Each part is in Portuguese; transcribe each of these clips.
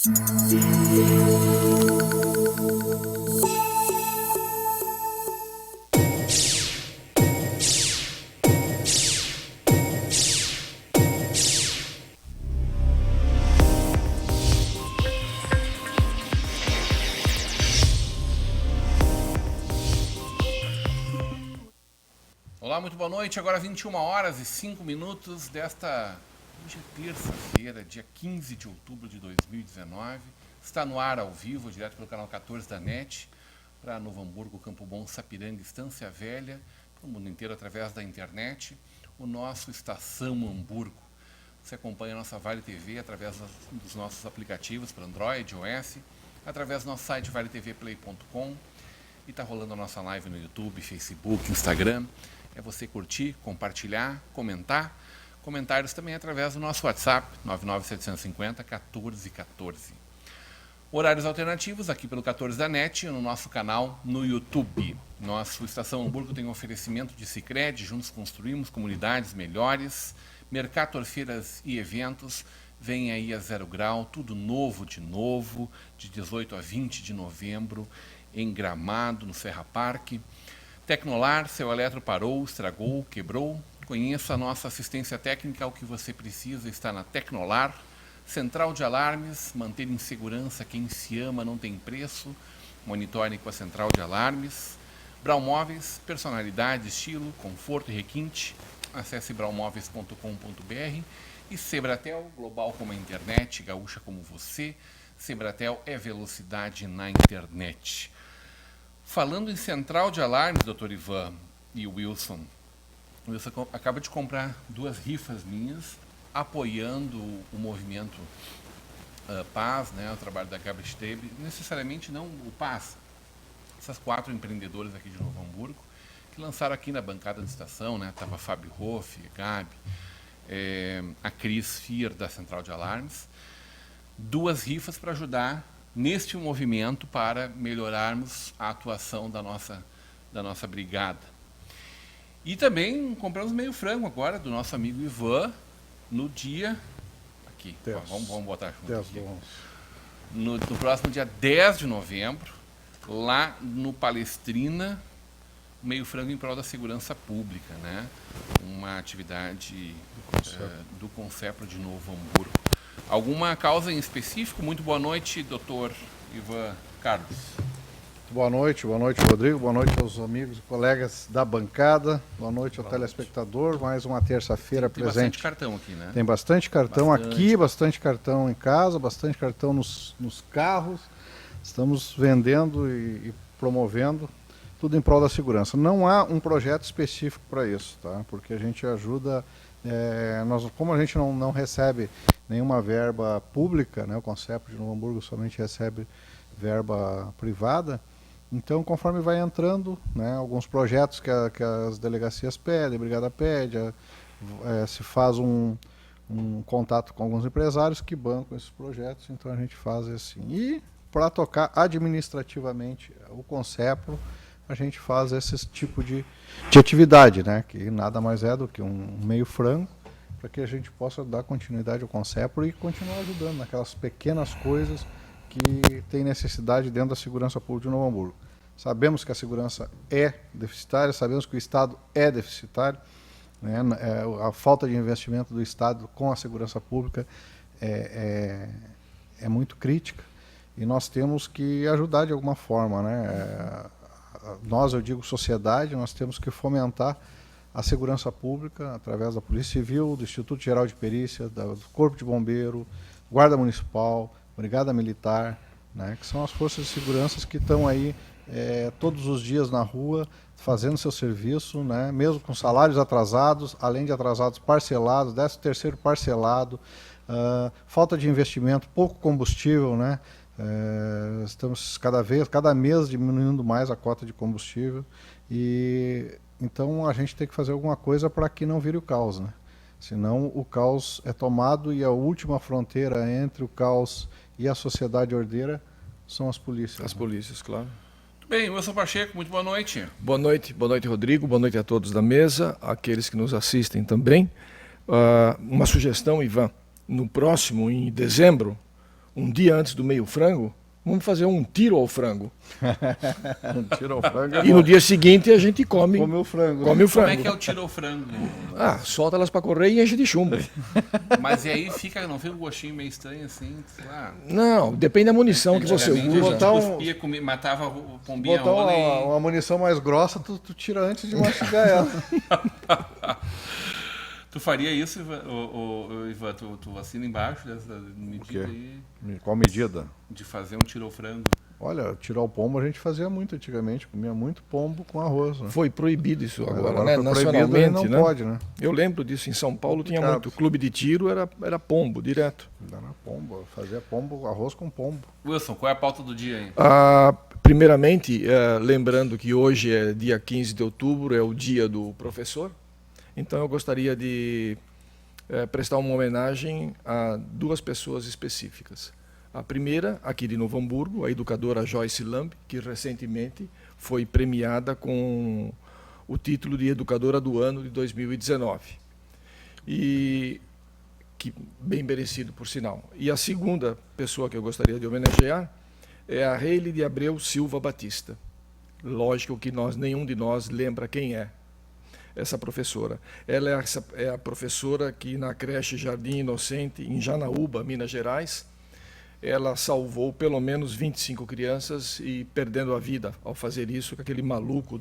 Olá, muito boa noite. Agora 21h05 desta hoje é terça-feira, dia 15 de outubro de 2019. Está no ar ao vivo, direto pelo canal 14 da NET, para Novo Hamburgo, Campo Bom, Sapiranga, Estância Velha, para o mundo inteiro através da internet, o nosso Estação Hamburgo. Você acompanha a nossa Vale TV através dos nossos aplicativos para Android, iOS, através do nosso site valetvplay.com, e está rolando a nossa live no YouTube, Facebook, Instagram. É você curtir, compartilhar, comentar. Comentários também através do nosso WhatsApp, 99750-1414. Horários alternativos aqui pelo 14 da NET e no nosso canal no YouTube. Nosso Estação Hamburgo tem um oferecimento de Sicredi, juntos construímos comunidades melhores. Mercator, feiras e eventos. Vem aí a 0 grau, tudo novo, de 18 a 20 de novembro, em Gramado, no Serra Parque. Tecnolar, seu eletro parou, estragou, quebrou. Conheça a nossa assistência técnica, o que você precisa está na Tecnolar. Central de alarmes, manter em segurança quem se ama não tem preço. Monitore com a Central de Alarmes. Brau Móveis, personalidade, estilo, conforto e requinte. Acesse braumóveis.com.br. E Sebratel, global como a internet, gaúcha como você. Sebratel é velocidade na internet. Falando em Central de Alarmes, Dr. Ivan e o Wilson acaba de comprar 2 rifas minhas, apoiando o movimento Paz, né, o trabalho da Gabi Stebe, necessariamente não o Paz, essas 4 empreendedoras aqui de Novo Hamburgo, que lançaram aqui na bancada da estação, né, estava a Fábio Hoff, a Gabi, a Cris Fier da Central de Alarmes, 2 rifas para ajudar neste movimento para melhorarmos a atuação da nossa brigada. E também compramos meio frango agora do nosso amigo Ivan no dia... Aqui, ó, vamos botar junto aqui. No próximo dia 10 de novembro, lá no Palestrina, meio frango em prol da segurança pública, né? Uma atividade do Concepro de Novo Hamburgo. Alguma causa em específico? Muito boa noite, doutor Ivan Carlos. Boa noite, Rodrigo. Boa noite aos amigos e colegas da bancada. Boa noite ao telespectador. Mais uma terça-feira presente. Tem bastante cartão aqui, né? Tem bastante cartão aqui, bastante cartão em casa, bastante cartão nos carros. Estamos vendendo e promovendo tudo em prol da segurança. Não há um projeto específico para isso, tá? Porque a gente ajuda... como a gente não recebe nenhuma verba pública, né, o Concepro de Novo Hamburgo somente recebe verba privada, então conforme vai entrando, né, alguns projetos que as delegacias pedem, a brigada pede, se faz um contato com alguns empresários que bancam esses projetos, então a gente faz assim. E para tocar administrativamente o Concepro, a gente faz esse tipo de atividade, né, que nada mais é do que um meio frango, para que a gente possa dar continuidade ao Concepro e continuar ajudando naquelas pequenas coisas que tem necessidade dentro da segurança pública de Novo Hamburgo. Sabemos que a segurança é deficitária, sabemos que o Estado é deficitário, né, a falta de investimento do Estado com a segurança pública é muito crítica e nós temos que ajudar de alguma forma, né? Nós, eu digo sociedade, nós temos que fomentar a segurança pública através da Polícia Civil, do Instituto Geral de Perícia, do Corpo de Bombeiro, Guarda Municipal, Brigada Militar, né, que são as forças de segurança que estão aí todos os dias na rua, fazendo seu serviço, né, mesmo com salários atrasados, além de atrasados parcelados, 13º parcelado, falta de investimento, pouco combustível, né, estamos cada mês diminuindo mais a cota de combustível e então a gente tem que fazer alguma coisa para que não vire o caos, né? Senão o caos é tomado e a última fronteira entre o caos e a sociedade ordeira são as polícias. As polícias, claro. Muito bem, Wilson Pacheco, muito boa noite. Boa noite, Rodrigo, boa noite a todos da mesa, aqueles que nos assistem também. Uma sugestão, Ivan, no próximo, em dezembro, um dia antes do meio frango, vamos fazer um tiro ao frango. Tira o frango E no dia seguinte a gente come o frango. come o Como frango. é que é o tiro ao frango? Solta elas para correr e enche de chumbo. Mas e aí não fica um gostinho meio estranho assim? Sei lá. Não, depende da munição que você Antigamente, usa. Botar a um- gente cuspia, matava o pombinha Botar rola uma munição mais grossa, tu tira antes de mastigar ela. Tu faria isso, Ivan? Tu assina embaixo dessa medida quê? aí Qual medida? de fazer um tiro ao frango? Olha, tirar o pombo a gente fazia muito antigamente, comia muito pombo com arroz. Né? Foi proibido isso agora, Agora né? foi proibido, Nacionalmente, não né? pode, né? Eu lembro disso, em São Paulo tinha Complicado. muito. Clube de tiro era pombo, direto. Dá na pombo, fazia pombo, arroz com pombo. Wilson, qual é a pauta do dia aí? Primeiramente, lembrando que hoje é dia 15 de outubro, é o dia do professor. Então eu gostaria de prestar uma homenagem a duas pessoas específicas. A primeira, aqui de Novo Hamburgo, a educadora Joyce Lamb, que recentemente foi premiada com o título de Educadora do Ano de 2019. E que bem merecido, por sinal. E a segunda pessoa que eu gostaria de homenagear é a Reile de Abreu Silva Batista. Lógico que nenhum de nós lembra quem é essa professora. Ela é a professora que na creche Jardim Inocente, em Janaúba, Minas Gerais, ela salvou pelo menos 25 crianças e perdendo a vida ao fazer isso com aquele maluco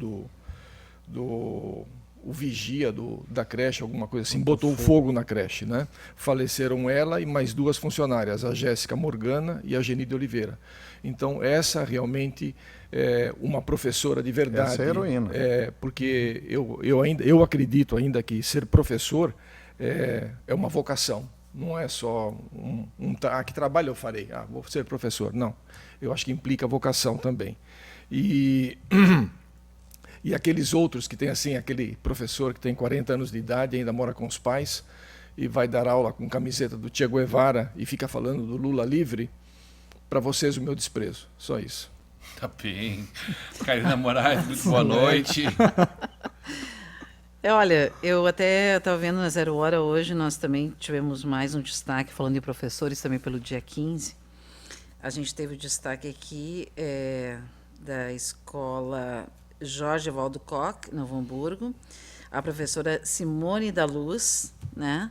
o vigia da creche, alguma coisa assim, botou fogo na creche, né? Faleceram ela e mais duas funcionárias, a Jéssica Morgana e a Genide Oliveira. Então, essa realmente é uma professora de verdade. Essa é a heroína. Porque eu acredito ainda que ser professor é uma vocação. Não é só que trabalho eu farei, vou ser professor. Não, eu acho que implica vocação também. E aqueles outros que tem assim, aquele professor que tem 40 anos de idade, ainda mora com os pais e vai dar aula com camiseta do Che Guevara e fica falando do Lula livre, para vocês o meu desprezo, só isso. Tá bem. Karina Moraes, muito boa noite. Olha, eu até estava vendo na Zero Hora hoje, nós também tivemos mais um destaque, falando de professores também pelo dia 15. A gente teve o destaque aqui da escola Jorge Evaldo Koch, Novo Hamburgo, a professora Simone da Luz, né?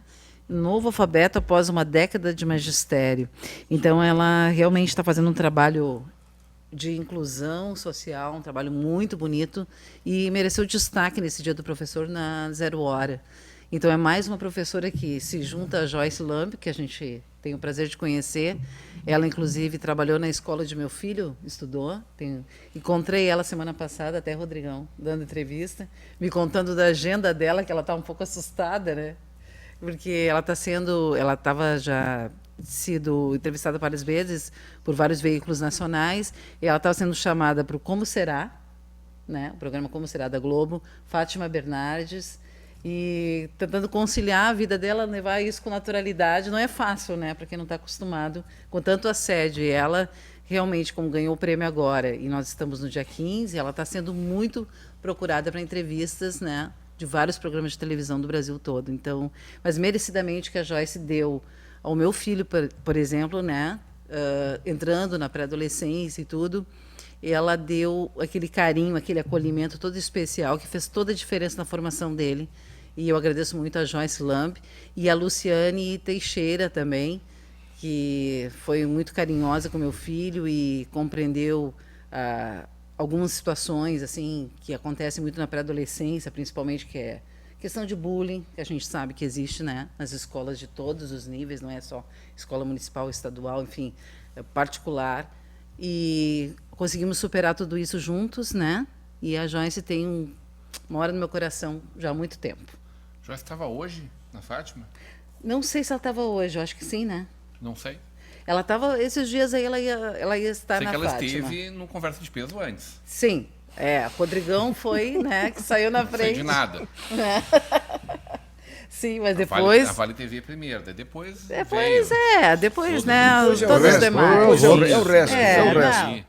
Novo alfabeto após uma década de magistério. Então, ela realmente está fazendo um trabalho de inclusão social, um trabalho muito bonito e mereceu destaque nesse Dia do Professor na Zero Hora. Então, é mais uma professora que se junta a Joyce Lamb, que a gente tem o prazer de conhecer. Ela, inclusive, trabalhou na escola de meu filho, estudou. Encontrei ela semana passada, até Rodrigão, dando entrevista, me contando da agenda dela, que ela está um pouco assustada, né? Porque ela estava já sido entrevistada várias vezes por vários veículos nacionais, e ela estava sendo chamada para o Como Será, né? O programa Como Será da Globo, Fátima Bernardes, e tentando conciliar a vida dela, levar isso com naturalidade. Não é fácil, né? Para quem não está acostumado com tanto assédio. E ela, realmente, como ganhou o prêmio agora, e nós estamos no dia 15, ela está sendo muito procurada para entrevistas, né? De vários programas de televisão do Brasil todo. Então, mas merecidamente que a Joyce deu ao meu filho, por exemplo, né? Entrando na pré-adolescência e tudo, ela deu aquele carinho, aquele acolhimento todo especial que fez toda a diferença na formação dele. E eu agradeço muito a Joyce Lamb e a Luciane Teixeira também, que foi muito carinhosa com meu filho e compreendeu algumas situações assim que acontecem muito na pré-adolescência, principalmente, que é questão de bullying, que a gente sabe que existe, né, nas escolas de todos os níveis, não é só escola municipal, estadual, enfim, particular. E conseguimos superar tudo isso juntos, né? E a Joyce tem uma hora no meu coração já há muito tempo. Joyce estava hoje na Fátima? Não sei se ela estava hoje, eu acho que sim, né? Não sei. Ela estava, esses dias aí ela ia estar sei na que ela Fátima. esteve no Conversa de Peso antes. Sim, Rodrigão foi, né, que saiu na Não sei frente. de nada. Sim, mas depois... A Vale TV primeiro, daí depois Depois, veio. depois, Todos né, os- todos os demais. É o resto. Não,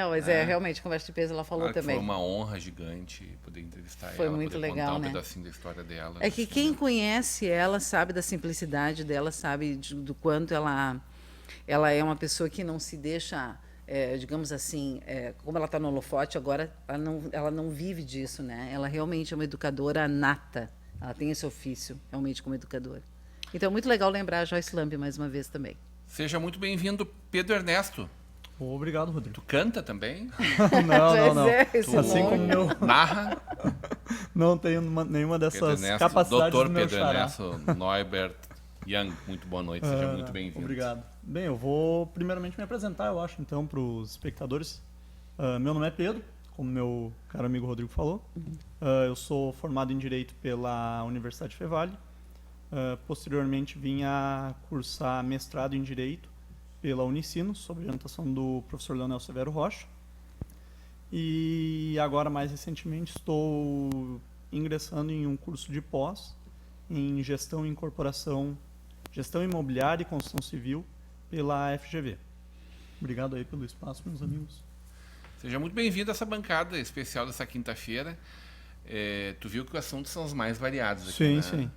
não, mas realmente, conversa de peso ela falou Claro que também. foi uma honra gigante poder entrevistar Foi ela, muito poder legal, contar um né? pedacinho da história dela. É que quem conhece ela sabe da simplicidade dela, sabe do quanto ela ela é uma pessoa que não se deixa, digamos assim, como ela está no holofote agora, ela não vive disso, né? Ela realmente é uma educadora nata. Ela tem esse ofício, realmente, como educadora. Então, é muito legal lembrar a Joyce Lamb mais uma vez também. Seja muito bem-vindo, Pedro Ernesto. Obrigado, Rodrigo. Tu canta também? Não. Esse Assim como eu Narra? não tenho nenhuma Pedro dessas Ernesto, capacidades Dr. do meu Pedro xará. Ernesto Neubert Young, muito boa noite, seja muito bem-vindo. Obrigado. Bem, eu vou primeiramente me apresentar, eu acho, então, para os espectadores. Meu nome é Pedro, como meu caro amigo Rodrigo falou. Eu sou formado em Direito pela Universidade Fevale. Posteriormente vim a cursar mestrado em Direito pela Unicinos, sob orientação do professor Leonel Severo Rocha. E agora, mais recentemente, estou ingressando em um curso de pós em Gestão e Incorporação, Gestão Imobiliária e Construção Civil pela FGV. Obrigado aí pelo espaço, meus amigos. Seja muito bem-vindo a essa bancada especial dessa quinta-feira. Tu viu que os assuntos são os mais variados aqui, Sim, né? sim.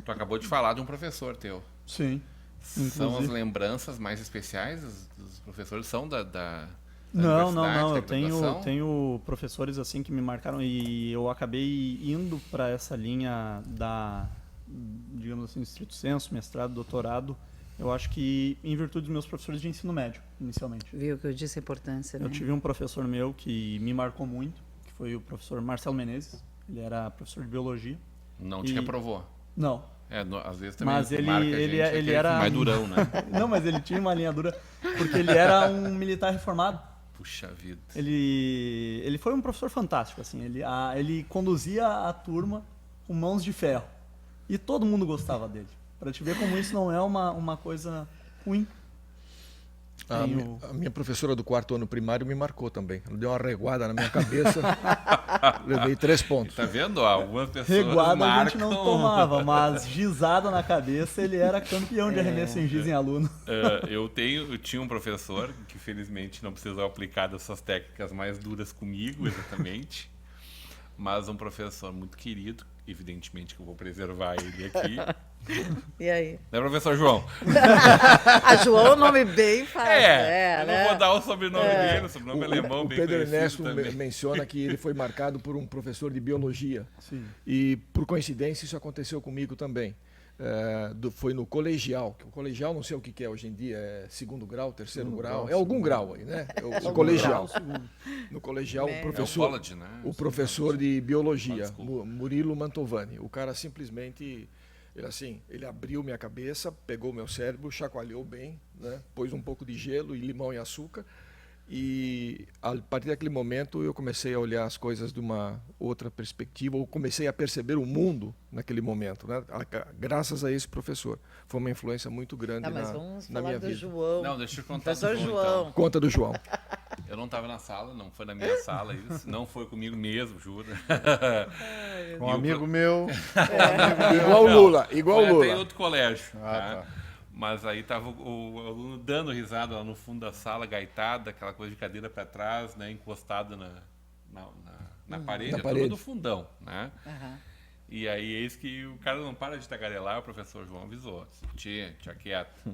Tu acabou de falar de um professor teu. Sim. São as Inclusive. lembranças mais especiais dos professores? São da Não. universidade, Eu da graduação? tenho professores assim que me marcaram e eu acabei indo para essa linha da, digamos assim, estrito senso, mestrado, doutorado. Eu acho que em virtude dos meus professores de ensino médio, inicialmente. Viu que eu disse a importância, né? Eu tive um professor meu que me marcou muito, que foi o professor Marcelo Menezes. Ele era professor de biologia. Não te E- reprovou. Não. Às vezes também Mas o que ele- marca a ele- gente é ele aquele era- mais durão, né? Não, mas ele tinha uma linha dura, porque ele era um militar reformado. Puxa vida. Ele foi um professor fantástico, assim. Ele conduzia a turma com mãos de ferro. E todo mundo gostava dele. Para te ver como isso não é uma coisa ruim. A minha professora do 4º ano primário me marcou também. Ela deu uma reguada na minha cabeça. Levei 3 pontos. Tá vendo? Algumas pessoas Reguada marcam. a gente não tomava, mas gizada na cabeça, ele era campeão de arremesso em giz em aluno. Eu tinha um professor que felizmente não precisou aplicar dessas técnicas mais duras comigo, exatamente. Mas um professor muito querido, evidentemente que eu vou preservar ele aqui. E aí? Né, professor João? A João é um nome bem fácil. Eu né? não vou dar o sobrenome dele, o sobrenome alemão O bem Pedro conhecido Ernesto também. menciona que ele foi marcado por um professor de biologia. Sim. E, por coincidência, isso aconteceu comigo também. Foi no colegial. Que o colegial, não sei o que é hoje em dia, é 2º grau, 3º grau. É algum grau aí, né? É o colegial. No colegial, É. o professor, college, né? o professor de biologia, Desculpa. Murilo Mantovani. O cara simplesmente, ele abriu minha cabeça, pegou meu cérebro, chacoalhou bem, né? Pôs um pouco de gelo e limão e açúcar. E a partir daquele momento eu comecei a olhar as coisas de uma outra perspectiva, ou comecei a perceber o mundo naquele momento, né? Graças a esse professor. Foi uma influência muito grande Tá, mas vamos na falar minha do vida. João. Não, deixa eu contar do Professor João, João. então. Conta do João. Eu não estava na sala, não foi na minha sala isso. Não foi comigo mesmo, juro. Um amigo meu. Igual o Lula, igual o Foi até em Lula. outro colégio. Ah, tá? Mas aí tava o aluno dando risada lá no fundo da sala, gaitada, aquela coisa de cadeira para trás, né, encostado na parede, Na a turma parede. do fundão, né? Aham. E aí eis que o cara não para de tagarelar, o professor João avisou. Tia quieto.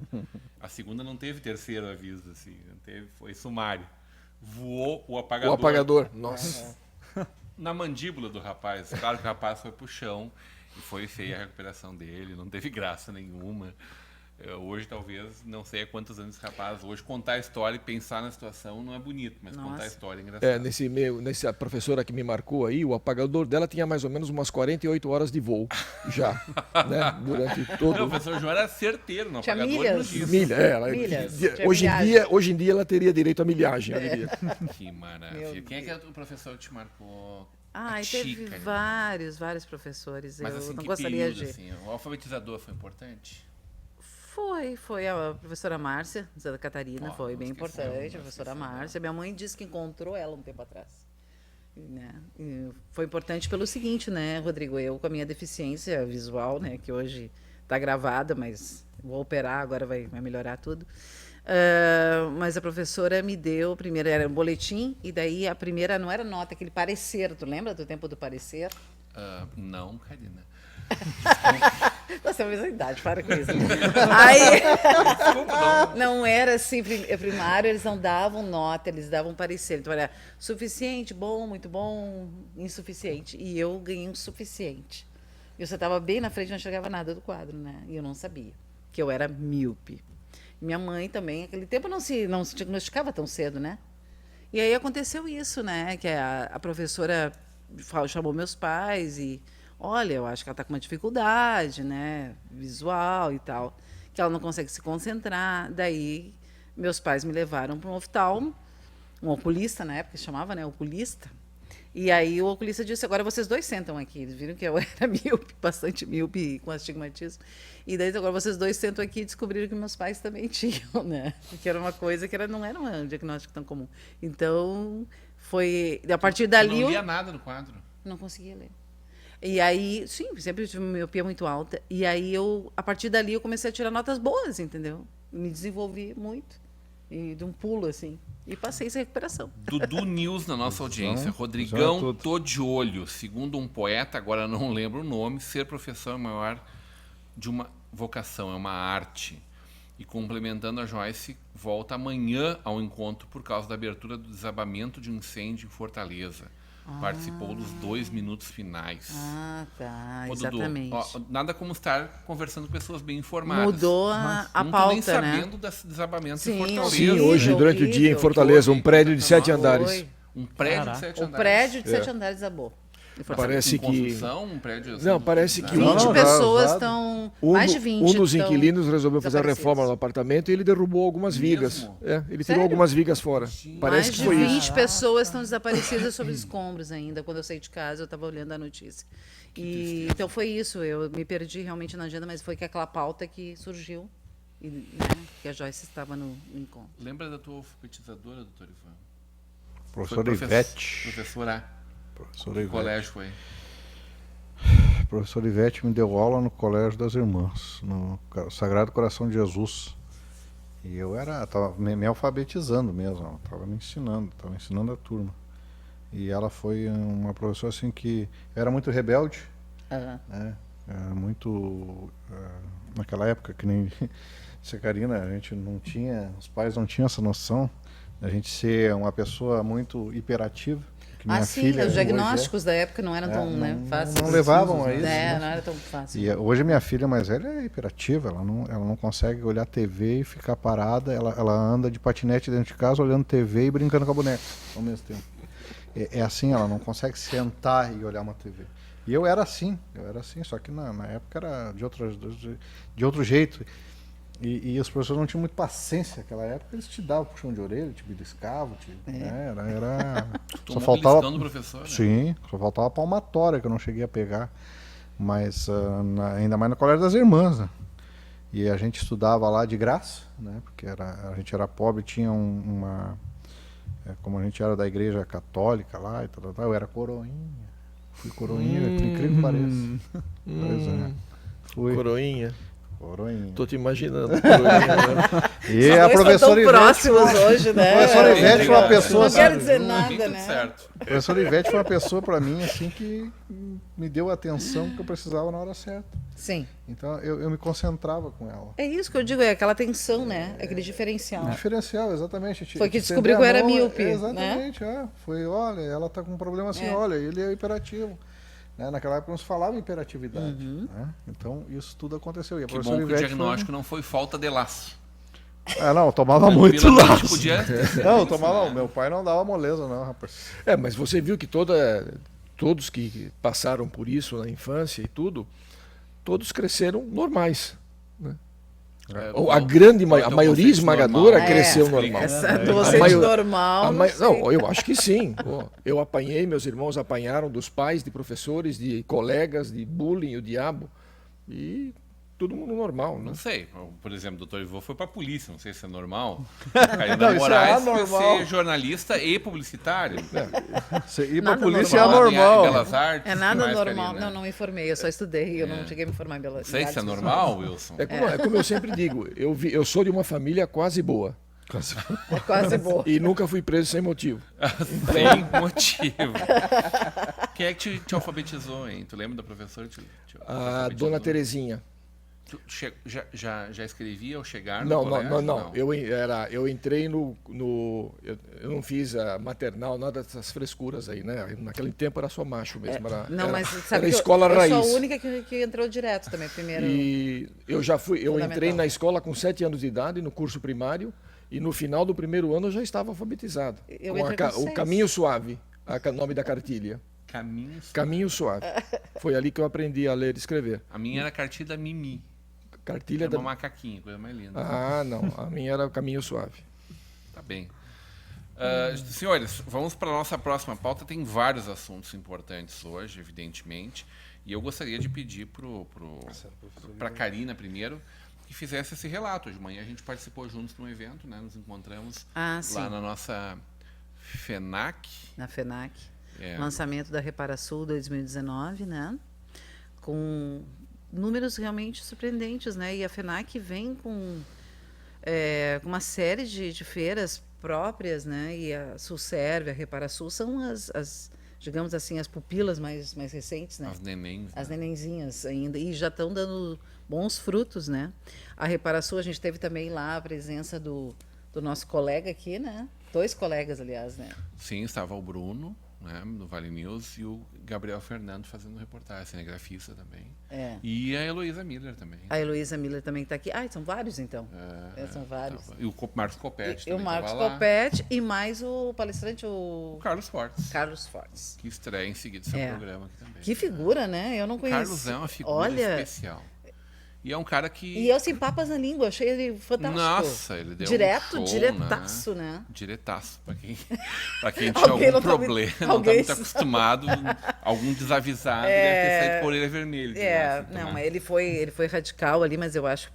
A segunda não teve terceiro aviso, assim, não teve, foi sumário. Voou o O apagador apagador. Nossa. na mandíbula do rapaz. Claro que o rapaz foi pro chão e foi feia a recuperação dele, não teve graça nenhuma. Hoje, talvez, não sei há quantos anos esse rapaz. Hoje, contar a história e pensar na situação não é bonito, mas Nossa. contar a história é engraçado. Nessa professora que me marcou aí, o apagador dela tinha mais ou menos umas 48 horas de voo já, né? Durante Não, o todo professor João era certeiro no Tinha apagador. milhas. não disse. milha, Milhas, tinha hoje em dia ela teria direito à milhagem, eu diria. Que maravilha. Quem é que o professor te marcou? Ai, Chica, teve né? vários professores. Mas eu assim, não que gostaria período, de. assim, o alfabetizador foi importante? Foi a professora Márcia, de Santa Catarina, Ó, foi não bem esquecemos, importante, não a professora esquecemos. Márcia. Minha mãe disse que encontrou ela um tempo atrás. Né? E foi importante pelo seguinte, né, Rodrigo? Eu, com a minha deficiência visual, né, que hoje está gravada, mas vou operar, agora vai melhorar tudo. Mas a professora me deu, primeiro era um boletim, e daí a primeira não era nota, aquele parecer. Tu lembra do tempo do parecer? Não, Karina. Nós temos a mesma idade, para com isso. Aí, não era assim, primário, eles não davam nota, eles davam parecer. Então era suficiente, bom, muito bom, insuficiente. E eu ganhei um suficiente. Eu só estava bem na frente, não enxergava nada do quadro, né? E eu não sabia que eu era míope. Minha mãe também, naquele tempo não se diagnosticava tão cedo, né? E aí aconteceu isso, né? Que a professora chamou meus pais e, olha, eu acho que ela está com uma dificuldade, né? Visual e tal, que ela não consegue se concentrar. Daí meus pais me levaram para um oftalmo, um oculista na época, que chamava, né? Oculista. E aí o oculista disse, agora vocês dois sentam aqui. Eles viram que eu era míope, bastante míope, com astigmatismo. E daí agora vocês dois sentam aqui e descobriram que meus pais também tinham, né? Porque era uma coisa que não era um diagnóstico tão comum. Então, foi... A partir dali... Você não lia nada no quadro? Não conseguia ler. E aí, sim, sempre tive uma miopia muito alta. E aí, a partir dali, eu comecei a tirar notas boas, entendeu? Me desenvolvi muito. E de um pulo, assim. E passei essa recuperação. Dudu News na nossa audiência. Rodrigão, tô de olho. Segundo um poeta, agora não lembro o nome, ser professor é maior de uma vocação, é uma arte. E complementando a Joyce, volta amanhã ao encontro por causa da abertura do desabamento de um incêndio em Fortaleza. Participou dos 2 minutos finais. Ah, tá, Ô, exatamente. Dudu, ó, nada como estar conversando com pessoas bem informadas. Mudou a pauta, nem né? sabendo desse desabamento em Fortaleza. Sim, hoje, durante o dia, em Fortaleza, um prédio de 7 andares. Um prédio de 7 O andares. prédio de 7 andares desabou. Parece Com que... construção, um prédio assim, Não, parece que 20 Não, pessoas já- estão... mais de 20 um dos estão inquilinos resolveu fazer a desaparecidos. reforma no apartamento e ele derrubou algumas vigas. Mesmo? Ele tirou Sério? algumas vigas fora. Parece Mais que de foi 20 isso. pessoas estão desaparecidas sob escombros ainda. Quando eu saí de casa, eu estava olhando a notícia. E, então foi isso. Eu me perdi realmente na agenda, mas foi que aquela pauta que surgiu. E, né, que a Joyce estava no encontro. Lembra da tua alfabetizadora, doutor Ivan? Professora Ivete. Professora, Professora que Ivete. colégio foi? A professora Ivete me deu aula no Colégio das Irmãs, no Sagrado Coração de Jesus. E eu estava me alfabetizando mesmo, estava me ensinando a turma. E ela foi uma professora assim que era muito rebelde, né? Era muito... naquela época, que nem disse a Karina, a gente não tinha, os pais não tinham essa noção da gente ser uma pessoa muito hiperativa. Que minha Sim, filha os hoje diagnósticos da época não eram tão não fáceis. não levavam a isso. É, né? não era tão fácil. E hoje minha filha mais velha é hiperativa, ela não consegue olhar TV e ficar parada, ela anda de patinete dentro de casa olhando TV e brincando com a boneca ao mesmo tempo. É assim, ela não consegue sentar e olhar uma TV. E eu era assim, só que na época era de outro jeito. E os professores não tinham muita paciência naquela época, eles te davam puxão de orelha, te beliscavam, né? Era só Tomou faltava beliscão do professor, né? Sim, só faltava palmatória que eu não cheguei a pegar. Mas ainda mais no Colégio das Irmãs, né? E a gente estudava lá de graça, né? Porque a gente era pobre, tinha como a gente era da igreja católica lá, eu era coroinha. Fui coroinha, por incrível que pareça. Pois é. Fui Coroinha. coroinha. Tô te imaginando. Coroinha. E a professora Ivete, próximos hoje, né? a professora Ivete foi uma pessoa, Não quero sabe? dizer Tudo nada, né? certo. A professora Ivete foi uma pessoa para mim assim que me deu a atenção que eu precisava na hora certa. Sim. Então eu me concentrava com ela. É isso que eu digo, é aquela tensão, né? Aquele diferencial. Diferencial, exatamente. Foi que Te descobriu que eu estender a era mão, míope, Exatamente, Foi, olha, ela tá com um problema assim, olha, ele é hiperativo. Né? Naquela época não se falava em hiperatividade. Né? Então isso tudo aconteceu. E a Que bom professora que o Ivete diagnóstico não foi falta de laço. não, eu tomava muito Tranquilamente laço. podia ter Não, eu isso, tomava. né? Meu pai não dava moleza, não, rapaz. Mas você viu que todos que passaram por isso na infância e tudo, todos cresceram normais. Né? Ou a maioria esmagadora normal. cresceu Explica. normal. Essa A docente maior- normal. Não sei. Não, eu acho que sim. Eu apanhei, meus irmãos apanharam dos pais, de professores, de colegas, de bullying, o diabo. E todo mundo normal, né? Não sei. Por exemplo, o doutor Ivo foi pra polícia, não sei se é normal. Karina Não, isso é Moraes foi anormal. ser jornalista e publicitário. Você ir pra Nada polícia é normal. anormal. Em Belas Artes. É que nada mais, normal. Karina? Não me informei, eu só estudei, eu não cheguei a me formar em Belo Não sei se é normal, Wilson. É como eu sempre digo, eu sou de uma família quase boa. É quase boa. E nunca fui preso sem motivo. Sem motivo. Quem é que te alfabetizou, hein? Tu lembra da professora? A alfabetizou? dona Terezinha. Já escrevia ao chegar no Não, colégio? não. Eu entrei eu não fiz a maternal, nada dessas frescuras aí, né? Naquele tempo era só macho mesmo. Mas sabe era que escola eu raiz. sou a única que entrou direto também, primeiro. E eu entrei Fundamental. na escola com 7 anos de idade, no curso primário, e no final do primeiro ano eu já estava alfabetizado. Eu com entrei com o 6. Caminho Suave, o nome da cartilha. Caminho Suave. Foi ali que eu aprendi a ler e escrever. A minha era cartilha Mimi. Cartilha Era uma macaquinha, coisa mais linda. Ah, não. A minha era o Caminho Suave. Tá bem. Senhores, vamos para a nossa próxima pauta. Tem vários assuntos importantes hoje, evidentemente. E eu gostaria de pedir para a Karina, primeiro, que fizesse esse relato. Hoje de manhã a gente participou juntos de um evento, né? Nos encontramos lá na nossa FENAC. Na FENAC. É. Lançamento da Reparasul 2019, né? Com números realmente surpreendentes, né? E a FENAC vem com uma série de feiras próprias, né? E a Sulserve, a Reparasul são digamos assim, as pupilas mais recentes, né? As nenéns. As nenenzinhas ainda, e já estão dando bons frutos, né? A Reparasul, a gente teve também lá a presença do nosso colega aqui, né? 2 colegas, aliás, né? Sim, estava o Bruno, né, do Vale News, e o Gabriel Fernando fazendo reportagem, cinegrafista também. E a Heloísa Miller também. A Heloísa Miller também está aqui. São vários, então. São vários. E o Marcos Copete E o também Marcos estava lá. Copete e mais o palestrante, O Carlos Fortes. Carlos Fortes. Que estreia em seguida seu programa aqui também. Que figura, né? Eu não conheço. Carlos é uma figura especial. E é um cara que... E eu sem papas na língua, achei ele fantástico. Nossa, ele deu direto, um show, diretaço, né? Diretaço. Pra quem tinha algum problema, não tá muito acostumado, algum desavisado, deve ter saído com a orelha vermelha. Mas ele foi radical ali, mas eu acho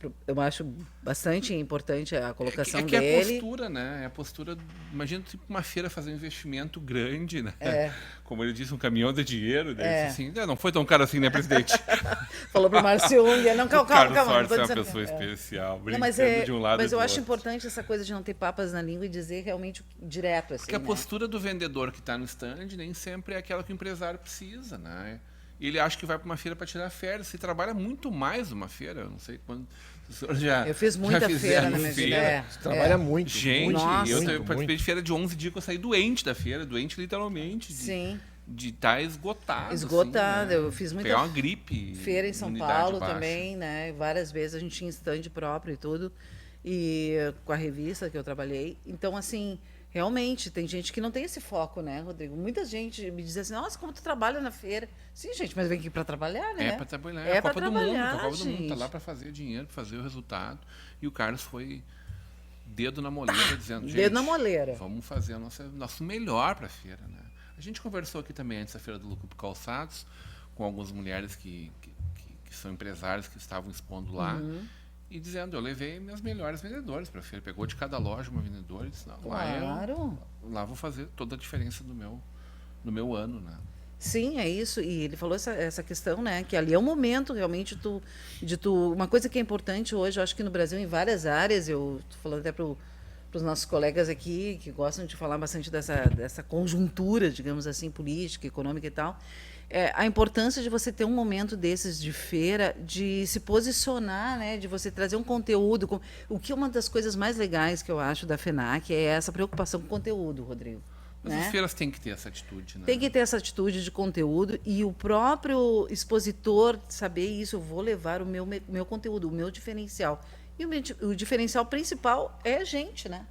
bastante importante a colocação que dele. É a postura, né? É a postura... Imagina, tipo, uma feira fazer um investimento grande, né? Como ele disse, um caminhão de dinheiro. Disse assim, não foi tão caro assim, né, presidente? Falou pro Márcio Unger. Não, calma. Carlos Fortes é uma pessoa especial, brincando de um lado mas e do eu acho outro. importante essa coisa de não ter papas na língua e dizer realmente direto, assim, porque a postura do vendedor que está no stand nem sempre é aquela que o empresário precisa, né? Ele acha que vai para uma feira para tirar férias. Se trabalha muito mais numa feira, eu não sei quando... Eu fiz muita feira na minha vida. Você trabalha muito. Gente, Nossa, eu participei de feira de 11 dias que eu saí doente da feira, doente literalmente. Sim. De estar esgotado. Esgotado. Assim, né? Eu fiz muita pegar uma gripe. Feira em São Paulo também, né? Várias vezes a gente tinha stand próprio e tudo. E com a revista que eu trabalhei. Então, assim, realmente, tem gente que não tem esse foco, né, Rodrigo? Muita gente me diz assim, nossa, como tu trabalha na feira. Sim, gente, mas vem aqui para trabalhar, né? É para trabalhar. É a Copa do Mundo. A Copa do Mundo tá lá para fazer dinheiro, para fazer o resultado. E o Carlos foi dedo na moleira, dizendo, gente, dedo na moleira. Vamos fazer o nosso melhor para a feira, né? A gente conversou aqui também antes da Feira do Lucro Calçados com algumas mulheres que são empresárias que estavam expondo lá e dizendo, eu levei meus melhores vendedores para a feira. Pegou de cada loja uma vendedora e disse, não, claro. lá vou fazer toda a diferença do meu ano, né? Sim, é isso. E ele falou essa questão, né? Que ali é o momento realmente de tu... Uma coisa que é importante hoje, eu acho que no Brasil, em várias áreas, eu estou falando até para os nossos colegas aqui, que gostam de falar bastante dessa conjuntura, digamos assim, política, econômica e tal, a importância de você ter um momento desses de feira, de se posicionar, né, de você trazer um conteúdo. O que é uma das coisas mais legais que eu acho da FENAC é essa preocupação com o conteúdo, Rodrigo. Mas as feiras têm que ter essa atitude, né? Tem que ter essa atitude de conteúdo e o próprio expositor saber isso, eu vou levar o meu conteúdo, o meu diferencial. E o diferencial principal é a gente, né?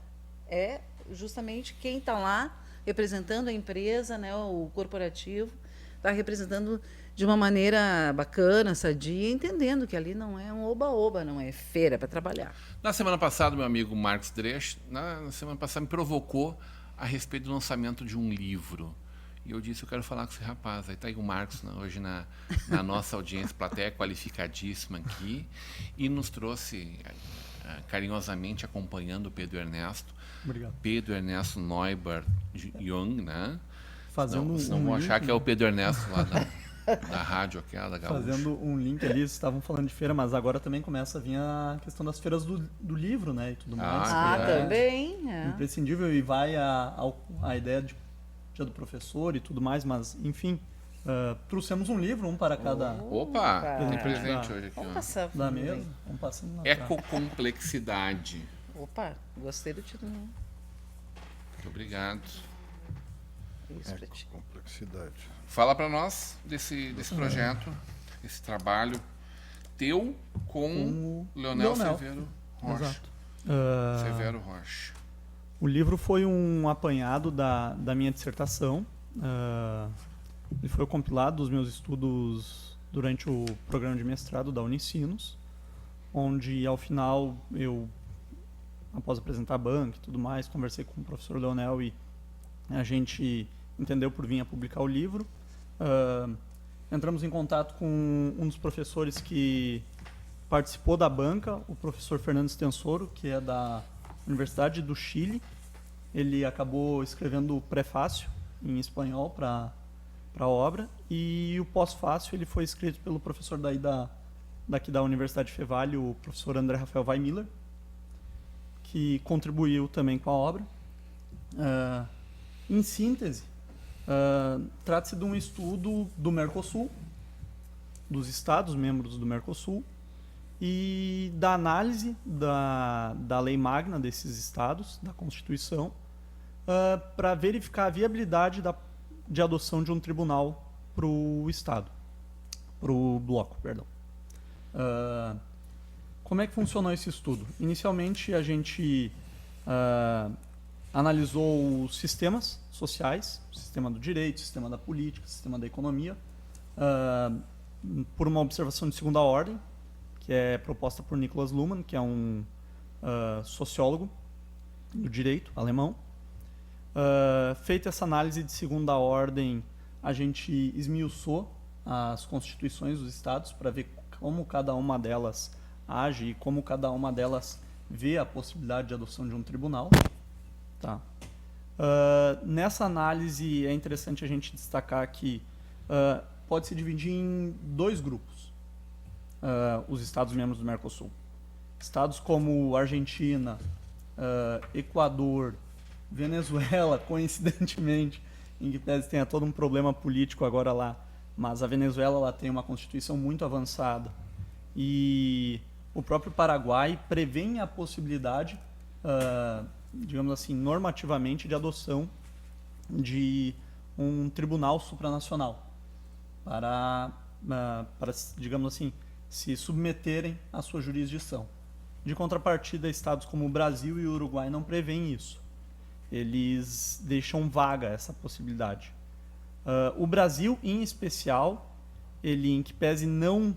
É justamente quem está lá representando a empresa, né? O corporativo, está representando de uma maneira bacana, sadia, entendendo que ali não é um oba-oba, não é feira para trabalhar. Na semana passada, meu amigo Marcos Dresch, na semana passada, me provocou a respeito do lançamento de um livro. E eu disse, eu quero falar com esse rapaz. Aí está aí o Marcos, né, hoje na nossa audiência, plateia qualificadíssima aqui, e nos trouxe carinhosamente acompanhando o Pedro Ernesto. Obrigado. Pedro Ernesto Neubert Jung, né? Fazendo não vão achar que é o Pedro Ernesto lá da rádio aquela, da Gaúcha. Fazendo um link ali, vocês estavam falando de feira, mas agora também começa a vir a questão das feiras do livro, né, e tudo mais. Também. Imprescindível, e vai a ideia de dia do professor e tudo mais, mas, enfim, Trouxemos um livro, um para cada Opa, tem Ah. presente hoje aqui, Vamos ó. passar. da mesa. Vamos passando na Ecocomplexidade. Opa, gostei do título. Muito obrigado. Isso pra ti. Complexidade. Fala para nós desse projeto, esse trabalho teu com Com o Leonel Leonel. Severo Rocha. Exato. Severo Rocha. O livro foi um apanhado da minha dissertação. Ele foi o compilado dos meus estudos durante o programa de mestrado da Unicinos, onde ao final eu, após apresentar a banca e tudo mais, conversei com o professor Leonel e a gente entendeu por vir a publicar o livro. Entramos em contato com um dos professores que participou da banca, o professor Fernando Stensoro, que é da Universidade do Chile. Ele acabou escrevendo o prefácio em espanhol para a obra, e o pós-fácio ele foi escrito pelo professor daqui da Universidade Fevale, o professor André Rafael Weimiller, que contribuiu também com a obra. Em síntese, trata-se de um estudo do Mercosul, dos Estados membros do Mercosul, e da análise da lei magna desses Estados, da Constituição, para verificar a viabilidade de adoção de um tribunal para o Estado, para o bloco, perdão. Como é que funcionou esse estudo? Inicialmente, a gente analisou os sistemas sociais, o sistema do direito, o sistema da política, o sistema da economia, por uma observação de segunda ordem, que é proposta por Niklas Luhmann, que é um sociólogo do direito alemão. Feita essa análise de segunda ordem, a gente esmiuçou as constituições dos estados para ver como cada uma delas age e como cada uma delas vê a possibilidade de adoção de um tribunal. Tá. Nessa análise é interessante a gente destacar que pode se dividir em dois grupos, os estados membros do Mercosul. Estados como Argentina, Equador, Venezuela, coincidentemente, em que pese tenha todo um problema político agora lá, mas a Venezuela ela tem uma constituição muito avançada, e o próprio Paraguai prevê a possibilidade, digamos assim, normativamente, de adoção de um tribunal supranacional para, digamos assim, se submeterem à sua jurisdição. De contrapartida, estados como o Brasil e o Uruguai não prevêem isso. Eles deixam vaga essa possibilidade. O Brasil, em especial, ele, em que pese não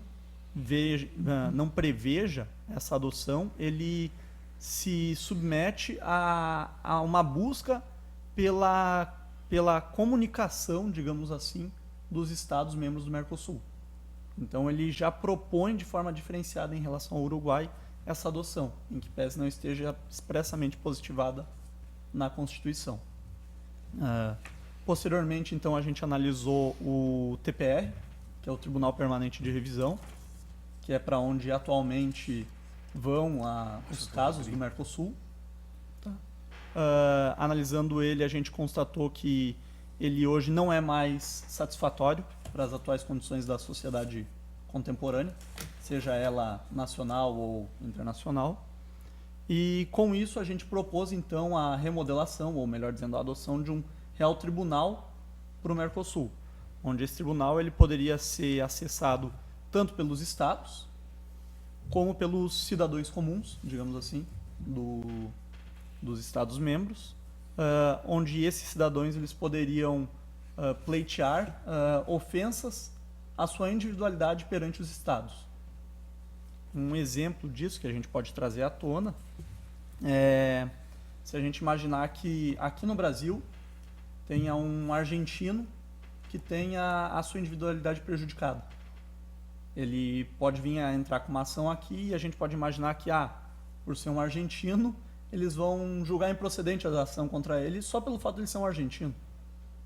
preveja essa adoção, ele se submete a uma busca pela comunicação, digamos assim, dos Estados membros do Mercosul. Então, ele já propõe de forma diferenciada em relação ao Uruguai essa adoção, em que pese não esteja expressamente positivada na Constituição. Posteriormente, então, a gente analisou o TPR, que é o Tribunal Permanente de Revisão, que é para onde atualmente vão os casos do Mercosul. Tá. Analisando ele, a gente constatou que ele hoje não é mais satisfatório para as atuais condições da sociedade contemporânea, seja ela nacional ou internacional. E com isso a gente propôs então a remodelação, ou melhor dizendo, a adoção de um real tribunal para o Mercosul, onde esse tribunal ele poderia ser acessado tanto pelos estados como pelos cidadãos comuns, digamos assim, dos estados membros, onde esses cidadãos eles poderiam pleitear ofensas à sua individualidade perante os estados. Um exemplo disso que a gente pode trazer à tona é se a gente imaginar que aqui no Brasil tenha um argentino que tenha a sua individualidade prejudicada. Ele pode vir a entrar com uma ação aqui e a gente pode imaginar que, por ser um argentino, eles vão julgar improcedente a ação contra ele só pelo fato de ele ser um argentino.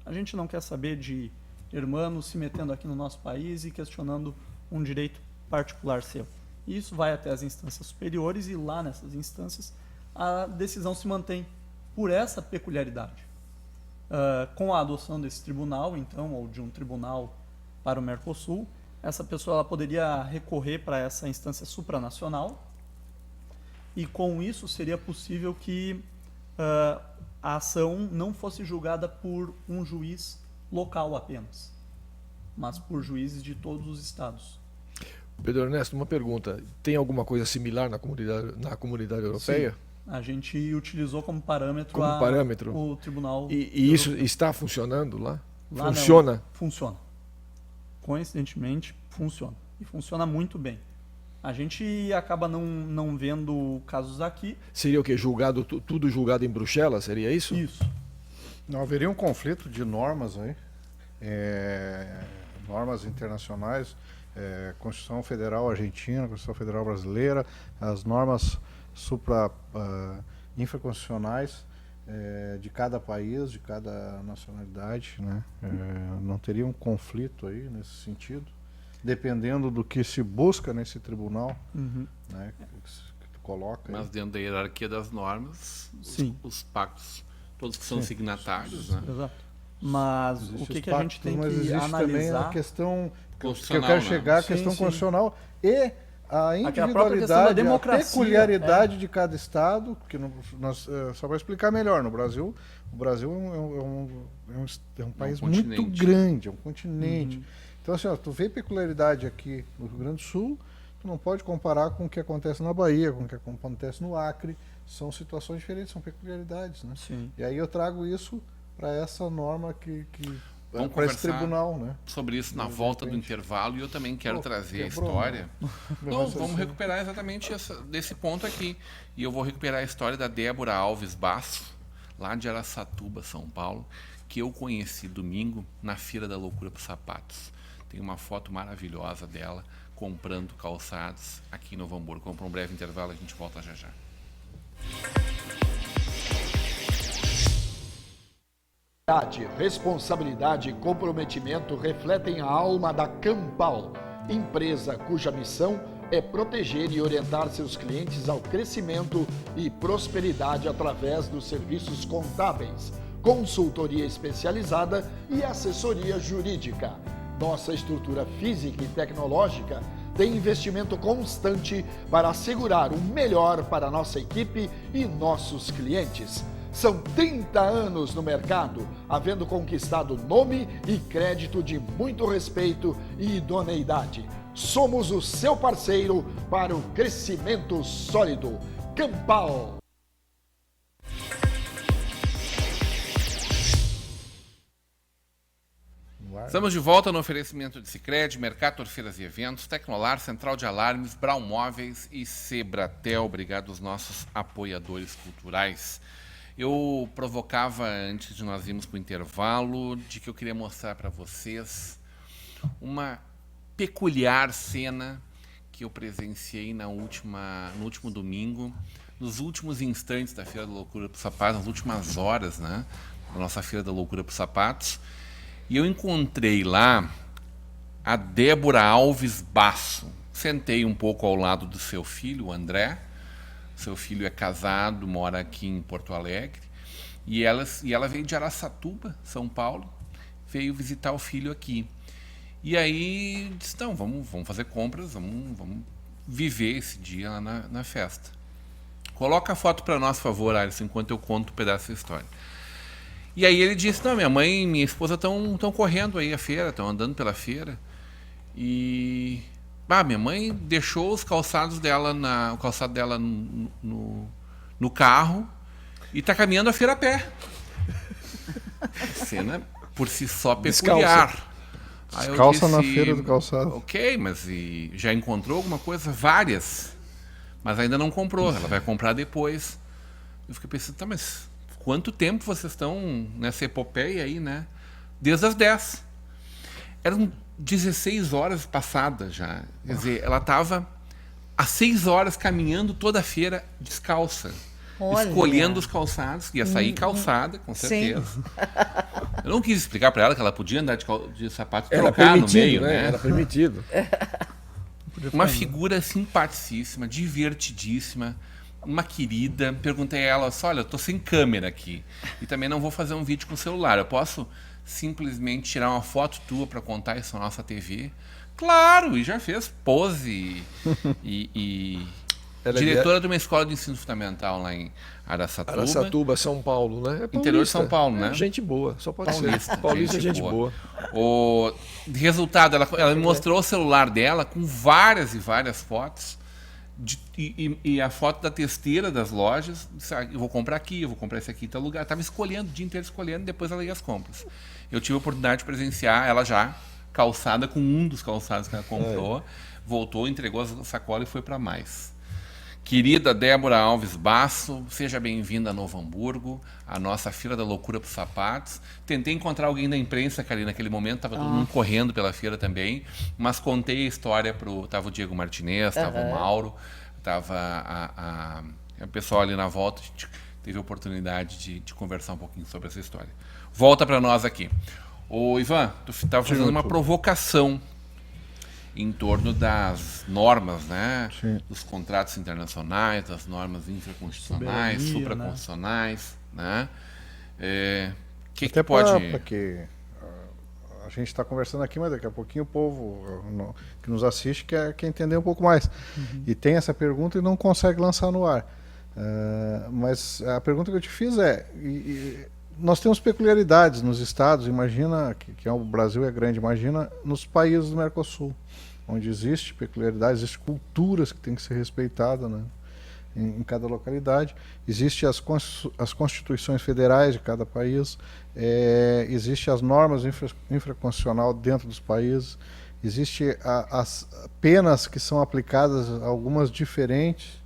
A gente não quer saber de hermanos se metendo aqui no nosso país e questionando um direito particular seu. E isso vai até as instâncias superiores e lá nessas instâncias a decisão se mantém por essa peculiaridade. Com a adoção desse tribunal, então, ou de um tribunal para o Mercosul, essa pessoa ela poderia recorrer para essa instância supranacional e com isso seria possível que a ação não fosse julgada por um juiz local apenas, mas por juízes de todos os estados. Pedro Ernesto, uma pergunta. Tem alguma coisa similar na comunidade europeia? Sim. A gente utilizou como parâmetro, o tribunal. E isso está funcionando lá? Lá funciona? Não, funciona. Coincidentemente, funciona. E funciona muito bem. A gente acaba não vendo casos aqui. Seria o quê? Tudo julgado em Bruxelas? Seria isso? Isso. Não haveria um conflito de normas aí? Normas internacionais, Constituição Federal Argentina, Constituição Federal Brasileira, as normas infraconstitucionais de cada país, de cada nacionalidade, né? Não teria um conflito aí nesse sentido, dependendo do que se busca nesse tribunal, né? Que tu coloca. Mas dentro da hierarquia das normas, os pactos, todos que são signatários, né? Exato. Mas o que a gente tem mas que existe analisar... também a questão que eu constitucional, quero né? chegar, a questão constitucional e a própria questão da individualidade, a peculiaridade de cada estado, que só para explicar melhor, o Brasil é um país muito grande, é um continente. Então, assim, tu vê peculiaridade aqui no Rio Grande do Sul, tu não pode comparar com o que acontece na Bahia, com o que acontece no Acre, são situações diferentes, são peculiaridades, né? Sim. E aí eu trago isso para essa norma Vamos para esse conversar tribunal, né? sobre isso na volta do intervalo, e eu também quero trazer a história. Não, vamos recuperar exatamente desse ponto aqui. E eu vou recuperar a história da Débora Alves Basso, lá de Araçatuba, São Paulo, que eu conheci domingo na Feira da Loucura para os Sapatos. Tem uma foto maravilhosa dela comprando calçados aqui em Novo Hamburgo. Vamos para um breve intervalo, a gente volta já já. Responsabilidade e comprometimento refletem a alma da Campal, empresa cuja missão é proteger e orientar seus clientes ao crescimento e prosperidade através dos serviços contábeis, consultoria especializada e assessoria jurídica. Nossa estrutura física e tecnológica tem investimento constante para assegurar o melhor para nossa equipe e nossos clientes. São 30 anos no mercado, havendo conquistado nome e crédito de muito respeito e idoneidade. Somos o seu parceiro para o crescimento sólido. Campal. Estamos de volta no oferecimento de Sicredi, Mercator Feiras e Eventos, Tecnolar, Central de Alarmes, Brown Móveis e Sebratel. Obrigado aos nossos apoiadores culturais. Eu provocava, antes de nós irmos para o intervalo, de que eu queria mostrar para vocês uma peculiar cena que eu presenciei no último domingo, nos últimos instantes da Feira da Loucura para os Sapatos, nas últimas horas, né, da nossa Feira da Loucura para os Sapatos. E eu encontrei lá a Débora Alves Basso. Sentei um pouco ao lado do seu filho, o André. Seu filho é casado, mora aqui em Porto Alegre. E ela veio de Araçatuba, São Paulo, veio visitar o filho aqui. E aí disse, então, vamos fazer compras, vamos viver esse dia lá na festa. Coloca a foto para nós, por favor, Alisson, enquanto eu conto um pedaço da história. E aí ele disse, não, minha mãe e minha esposa estão correndo aí a feira, estão andando pela feira. E minha mãe deixou os calçados dela, o calçado dela no carro e está caminhando a feira a pé. Cena por si só peculiar. Descalça na feira do calçado. Ok, mas já encontrou alguma coisa? Várias. Mas ainda não comprou, ela vai comprar depois. Eu fiquei pensando, tá, mas quanto tempo vocês estão nessa epopeia aí, né? Desde as 10. Eram 16 horas passadas já. Quer dizer, ela estava às 6 horas caminhando toda a feira descalça. Olha. Escolhendo os calçados, ia sair calçada, com certeza. Sim. Eu não quis explicar para ela que ela podia andar de sapato e trocar no meio, né? Era permitido. Uma figura simpaticíssima, divertidíssima, uma querida, perguntei a ela, olha, eu tô sem câmera aqui e também não vou fazer um vídeo com o celular, eu posso simplesmente tirar uma foto tua para contar isso na nossa TV? Claro, e já fez pose e diretora de uma escola de ensino fundamental lá em Araçatuba. Araçatuba, São Paulo, né? É paulista. Interior de São Paulo, né? Gente boa, só pode Paulista, ser. Paulista é gente boa. O resultado, ela me mostrou o celular dela com várias e várias fotos e a foto da testeira das lojas. Disse, eu vou comprar aqui, eu vou comprar esse aqui em tal lugar. Estava escolhendo, o dia inteiro escolhendo, e depois ela ia às compras. Eu tive a oportunidade de presenciar ela já calçada com um dos calçados que ela comprou, voltou, entregou a sacola e foi para mais. Querida Débora Alves Basso, seja bem-vinda a Novo Hamburgo, a nossa Feira da Loucura para os Sapatos. Tentei encontrar alguém da imprensa, ali naquele momento, estava todo mundo correndo pela feira também, mas contei a história estava o Diego Martinez, estava o Mauro, estava o pessoal ali na volta, a gente teve a oportunidade de conversar um pouquinho sobre essa história. Volta para nós aqui. Ô Ivan, tu estava fazendo uma provocação em torno das normas, né? Sim. Dos contratos internacionais, das normas infraconstitucionais, Soberania, supraconstitucionais, né? Que Até pode... porque a gente está conversando aqui, mas daqui a pouquinho o povo que nos assiste quer entender um pouco mais. E tem essa pergunta e não consegue lançar no ar. Mas a pergunta que eu te fiz nós temos peculiaridades nos estados, imagina que o Brasil é grande, imagina nos países do Mercosul, onde existe peculiaridades, existem culturas que têm que ser respeitadas, né, em cada localidade. Existem as constituições federais de cada país, existem as normas infraconstitucionais dentro dos países, existem as penas que são aplicadas, algumas diferentes,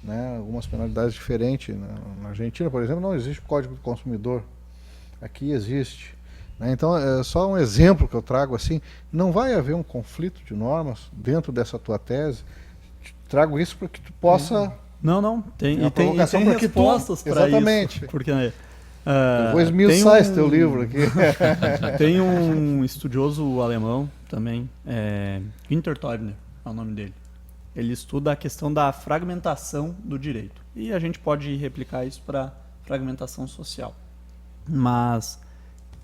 né, algumas penalidades diferentes. Na Argentina, por exemplo, não existe o Código do Consumidor. Aqui existe. Né? Então, é só um exemplo que eu trago assim. Não vai haver um conflito de normas dentro dessa tua tese. Trago isso para que tu possa... Não. Tem provocação para que tu... respostas para isso. Exatamente. Porque, eu vou esmiuçar esse teu livro aqui. Tem um estudioso alemão também, Günter Teubner é o nome dele. Ele estuda a questão da fragmentação do direito. E a gente pode replicar isso para fragmentação social. Mas,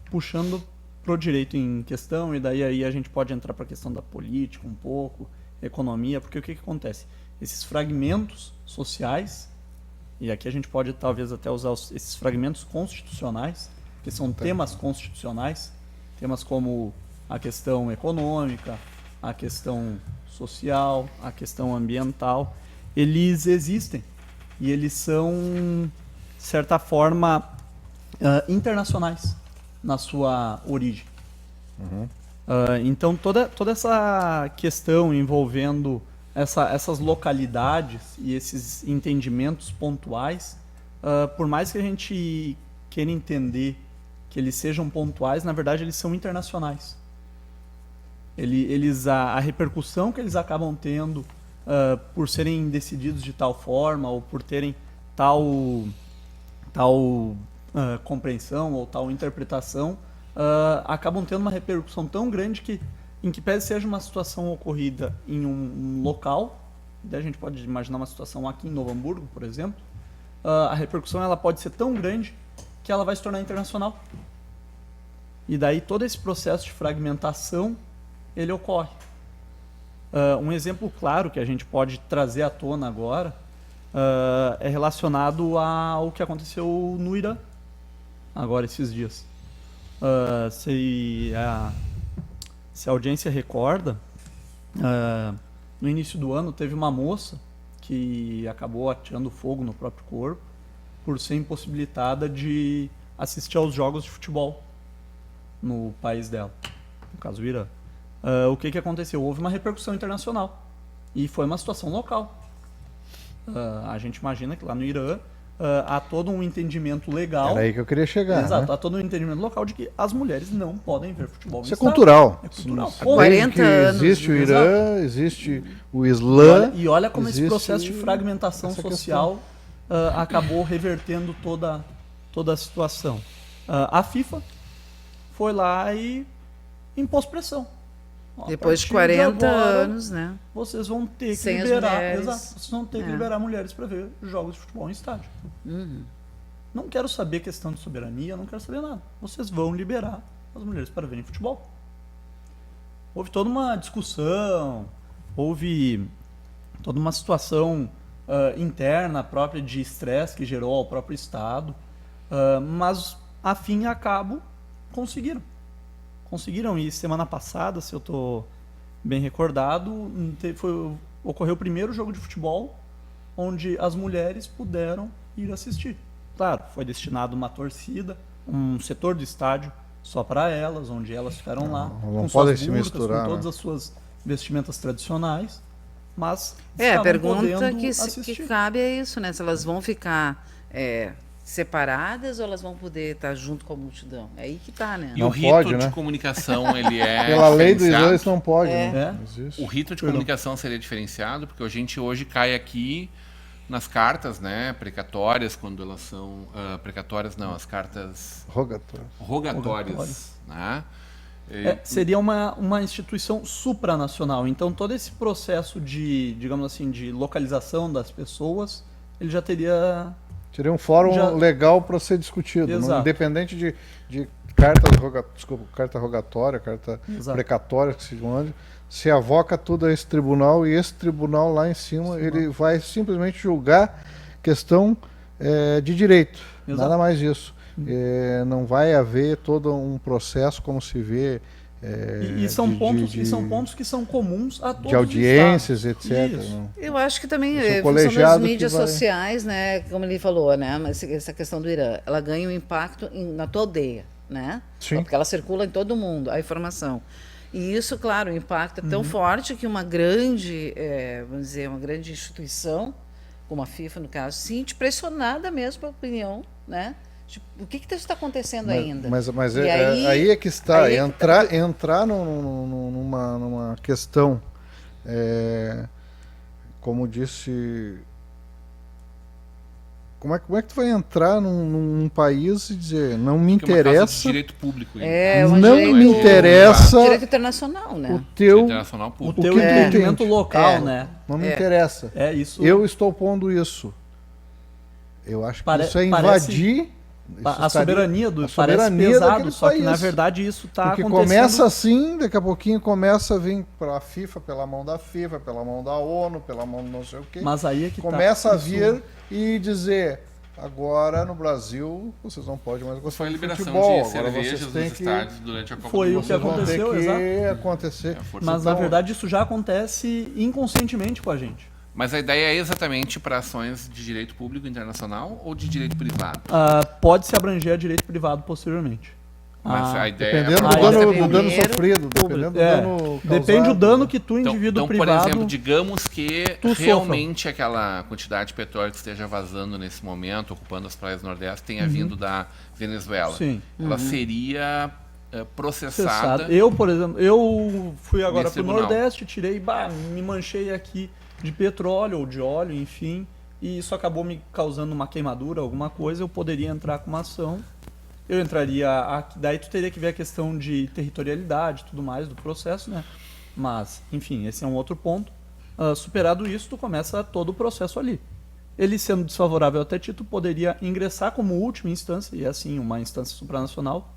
puxando para o direito em questão, e daí aí a gente pode entrar para a questão da política um pouco, economia, porque o que acontece? Esses fragmentos sociais, e aqui a gente pode talvez até usar esses fragmentos constitucionais, que são temas constitucionais, temas como a questão econômica, a questão social, a questão ambiental, eles existem e eles são, de certa forma, internacionais na sua origem. Então toda essa questão envolvendo essas localidades e esses entendimentos pontuais, por mais que a gente queira entender que eles sejam pontuais, na verdade eles são internacionais. A repercussão que eles acabam tendo por serem decididos de tal forma ou por terem tal compreensão ou tal interpretação, acabam tendo uma repercussão tão grande que, em que pese seja uma situação ocorrida em um local, daí a gente pode imaginar uma situação aqui em Novo Hamburgo, por exemplo, a repercussão ela pode ser tão grande que ela vai se tornar internacional. E daí todo esse processo de fragmentação ele ocorre. Um exemplo claro que a gente pode trazer à tona agora é relacionado ao que aconteceu no Irã, agora esses dias. Se a audiência recorda, no início do ano teve uma moça que acabou atirando fogo no próprio corpo por ser impossibilitada de assistir aos jogos de futebol no país dela, no caso o Irã. O que aconteceu? Houve uma repercussão internacional e foi uma situação local. A gente imagina que lá no Irã há todo um entendimento legal. Era aí que eu queria chegar. Exato, né? há todo um entendimento local de que as mulheres não podem ver futebol. Isso é cultural. É cultural. Desde 40 que anos, existe o né? Irã, existe o Islã. E olha como esse existe processo de fragmentação essa social acabou revertendo toda a situação. A FIFA foi lá e impôs pressão. ó, a Depois de partir 40 agora, anos, né? vocês vão ter que Sem as liberar. mulheres. Exato, vocês vão ter que É. liberar mulheres para ver jogos de futebol em estádio. Uhum. Não quero saber questão de soberania, não quero saber nada. Vocês vão liberar as mulheres para verem futebol. Houve toda uma discussão, houve toda uma situação interna própria de estresse que gerou ao próprio Estado, mas a fim e a cabo conseguiram. Conseguiram, e semana passada, se eu estou bem recordado, ocorreu o primeiro jogo de futebol onde as mulheres puderam ir assistir. Claro, foi destinado uma torcida, um setor do estádio só para elas, onde elas ficaram lá, não com podem suas se burcas, misturar, com todas né? as suas vestimentas tradicionais, mas A estavam pergunta podendo que assistir. cabe é isso, né? Se elas vão ficar separadas ou elas vão poder estar junto com a multidão. É aí que tá, né? E Não o rito pode, de né? comunicação, ele é Pela lei do diferenciado? ISO não pode, É. né? Existe. O rito de Perdão. comunicação seria diferenciado, porque a gente hoje cai aqui nas cartas, né, precatórias, quando elas são precatórias, não, as cartas Rogatório. rogatórias, né? Seria uma instituição supranacional. Então, todo esse processo de, digamos assim, de localização das pessoas, ele já teria... Seria um fórum Já- legal para ser discutido, não- Exato. independente de carta rogatória, carta Exato. precatória, que se chama, se avoca tudo a esse tribunal, e esse tribunal lá em cima, ele vai simplesmente julgar questão de direito, Exato. nada mais isso. Não vai haver todo um processo como se vê E são de- pontos, de- e são pontos que são comuns a todos de audiências, os etc. estados. Isso. não. Eu acho que também, Esse é o em função das colegiado que mídias vai- sociais, né, como ele falou, né, mas essa questão do Irã, ela ganha um impacto na tua aldeia, né? Sim. Porque ela circula em todo mundo, a informação. E isso, claro, o impacto é tão Uhum. forte que uma grande, vamos dizer, uma grande instituição, como a FIFA, no caso, se sente pressionada mesmo pela opinião, né? Tipo, o que está acontecendo ainda? Mas E aí é que está, aí é que tá- entrar numa questão, como disse, como é que tu vai entrar num país e dizer, não me Que é uma casa de interessa direito público. um não direito- me interessa direito internacional, né? o Direito teu, internacional O público. teu que tu entendimento entende? local, né? não me interessa. É isso. Eu estou pondo isso. Eu acho que isso é parece- invadir A soberania do a parece soberania pesado, daquele só que na país. verdade isso está Porque acontecendo. começa assim, daqui a pouquinho começa a vir para a FIFA, pela mão da FIFA, pela mão da ONU, pela mão do não sei o quê. Mas aí é que Começa tá. a vir e dizer, agora no Brasil vocês não podem mais Foi gostar a de liberação futebol, de agora cervejas vocês nos têm que... estádios durante a Copa Foi do o que Mundo. Vocês vão ter aconteceu, que acontecer. É, força Mas na Então, verdade isso já acontece inconscientemente com a gente. Mas a ideia é exatamente para ações de direito público internacional ou de direito privado? Pode se abranger a direito privado posteriormente. Mas a ideia dependendo é do Ah, dano, é do dano primeiro, sofrido, dependendo do É, dano depende do causado. dano que tu, Então, indivíduo por privado... exemplo, digamos que tu sofra. realmente aquela quantidade de petróleo que esteja vazando nesse momento, ocupando as praias do Nordeste, tenha vindo da Venezuela. Uhum. Sim. Ela seria processada. Eu, por exemplo, eu fui agora Nesse pro tribunal. Nordeste, tirei, me manchei aqui de petróleo ou de óleo, enfim, e isso acabou me causando uma queimadura, alguma coisa, eu poderia entrar com uma ação. Eu entraria aqui, daí tu teria que ver a questão de territorialidade e tudo mais do processo, né? Mas, enfim, esse é um outro ponto. Superado isso, tu começa todo o processo ali. Ele sendo desfavorável até ti, tu poderia ingressar como última instância, e assim, uma instância supranacional,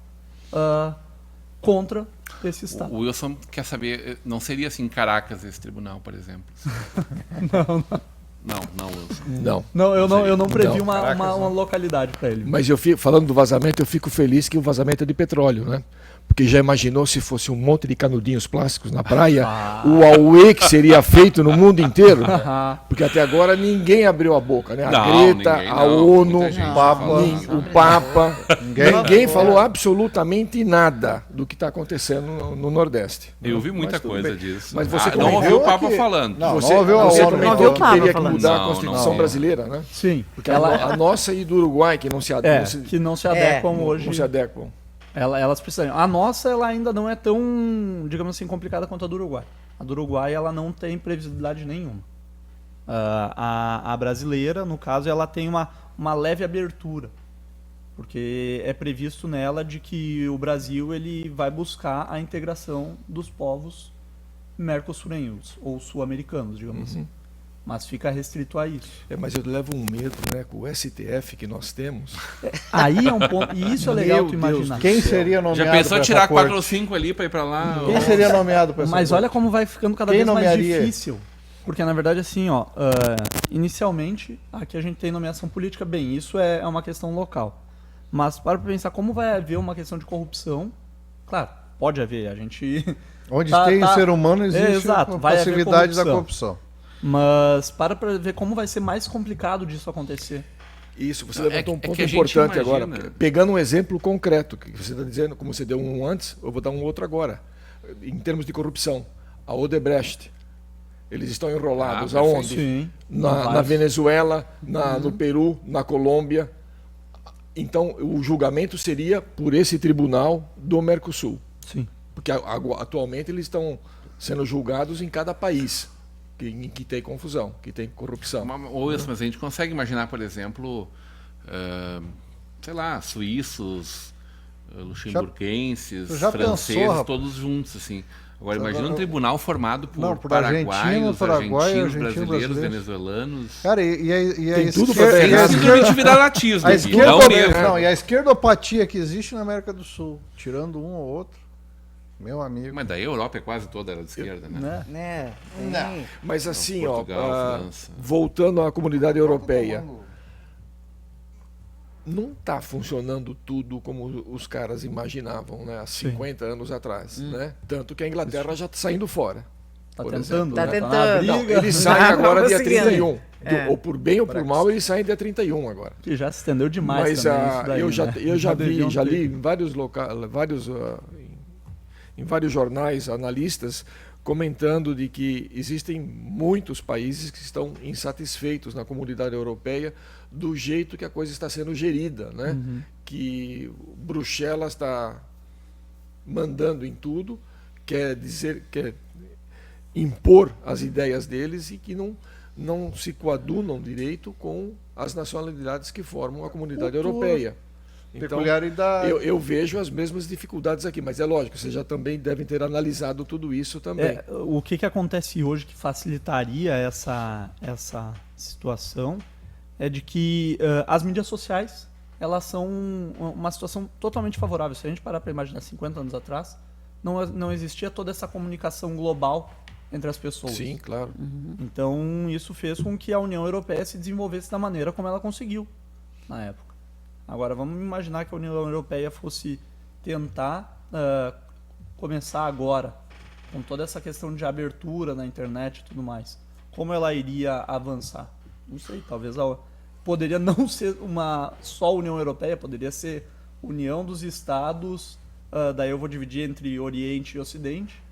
contra esse Estado. O Wilson quer saber, não seria assim em Caracas esse tribunal, por exemplo? Não, Wilson. Não. Eu não previ Não, uma localidade para ele. Mas falando do vazamento, eu fico feliz que o vazamento é de petróleo, né? Porque já imaginou se fosse um monte de canudinhos plásticos na praia, o auê que seria feito no mundo inteiro? Porque até agora ninguém abriu a boca, né? A Não, Greta, ninguém, a não. ONU, Muita gente o Papa, falando. o Papa. Ninguém- Ninguém falou absolutamente nada do que está acontecendo no Nordeste. Eu vi muita Mas tudo coisa bem. disso. Mas você não ouvi comentou o Papa que- falando. Não, Você, ouviu a você ONU. comentou Não ouviu o que Papa teria que falando. mudar Não, a Constituição não. brasileira, né? Sim. Porque a nossa e do Uruguai, que não se Que não se adequam hoje. não se adequam. Elas precisam. A nossa, ela ainda não é tão, digamos assim, complicada quanto a do Uruguai. A do Uruguai, ela não tem previsibilidade nenhuma. A brasileira, no caso, ela tem uma leve abertura. Porque é previsto nela de que o Brasil ele vai buscar a integração dos povos mercosurenhos ou sul-americanos, digamos assim. Mas fica restrito a isso. Mas eu levo um medo, né, com o STF que nós temos. Aí é um ponto. E isso é legal Meu tu Deus imaginar. do Quem céu. seria nomeado Já pensou pra em tirar essa 4 corte? ou 5 ali para ir para lá? Quem seria nomeado para essa Mas corte? olha como vai ficando cada Quem vez mais nomearia? difícil. Porque, na verdade, assim, ó, inicialmente, aqui a gente tem nomeação política, bem, isso é uma questão local. Mas para pensar como vai haver uma questão de corrupção, claro, pode haver, a gente... Onde tem ser humano existe exato, a vai haver passividade da corrupção. Mas para ver como vai ser mais complicado disso acontecer. Isso, você levantou um que ponto a gente importante imagina- agora. Pegando um exemplo concreto, que você está dizendo, como você deu um antes, eu vou dar um outro agora. Em termos de corrupção, a Odebrecht, eles estão enrolados perfeito. aonde? Sim. Na Venezuela, no Peru, na Colômbia. Então, o julgamento seria por esse tribunal do Mercosul. Sim. Porque atualmente eles estão sendo julgados em cada país em que tem confusão, que tem corrupção. Mas a gente consegue imaginar, por exemplo, sei lá, suíços, luxemburguenses, já franceses, pensou, rapaz? todos juntos, assim. Agora, imagina um tribunal formado por por paraguaios, Paraguai, argentinos, argentino, brasileiros, brasileiros. venezuelanos. Cara, e a Tem tudo esquerda- pra dar e a errado. esquerda- Simplesmente viralatismo. a aqui, não esquerda, mesmo. não, e a esquerdopatia que existe na América do Sul, tirando um ou outro, meu amigo. Mas daí a Europa é quase toda era de esquerda, né? Né? Né? Mas assim, Portugal, ó, França. voltando à comunidade europeia, não está funcionando tudo como os caras imaginavam, né, há 50 anos atrás, né? Tanto que a Inglaterra já está saindo fora. Tá por tentando, exemplo, Tá né? tentando. na Não, briga, eles saem agora dia conseguindo. 31. É. Ou por bem ou por mal, eles saem dia 31 agora. que já se estendeu demais Mas também isso daí, eu já, né? eu já deviam já ter. li em vários em vários jornais, analistas, comentando de que existem muitos países que estão insatisfeitos na comunidade europeia do jeito que a coisa está sendo gerida, né? Que Bruxelas está mandando em tudo, quer impor as ideias deles e que não se coadunam direito com as nacionalidades que formam a comunidade europeia. Então, Peculiaridade. eu vejo as mesmas dificuldades aqui, mas é lógico, vocês já também devem ter analisado tudo isso também. O que acontece hoje que facilitaria essa situação é de que as mídias sociais elas são uma situação totalmente favorável. Se a gente parar para imaginar 50 anos atrás, não existia toda essa comunicação global entre as pessoas. Sim, claro. Então isso fez com que a União Europeia se desenvolvesse da maneira como ela conseguiu na época. Agora vamos imaginar que a União Europeia fosse tentar começar agora com toda essa questão de abertura na internet e tudo mais. Como ela iria avançar? Não sei, talvez poderia não ser uma só União Europeia, poderia ser União dos Estados, daí eu vou dividir entre Oriente e Ocidente,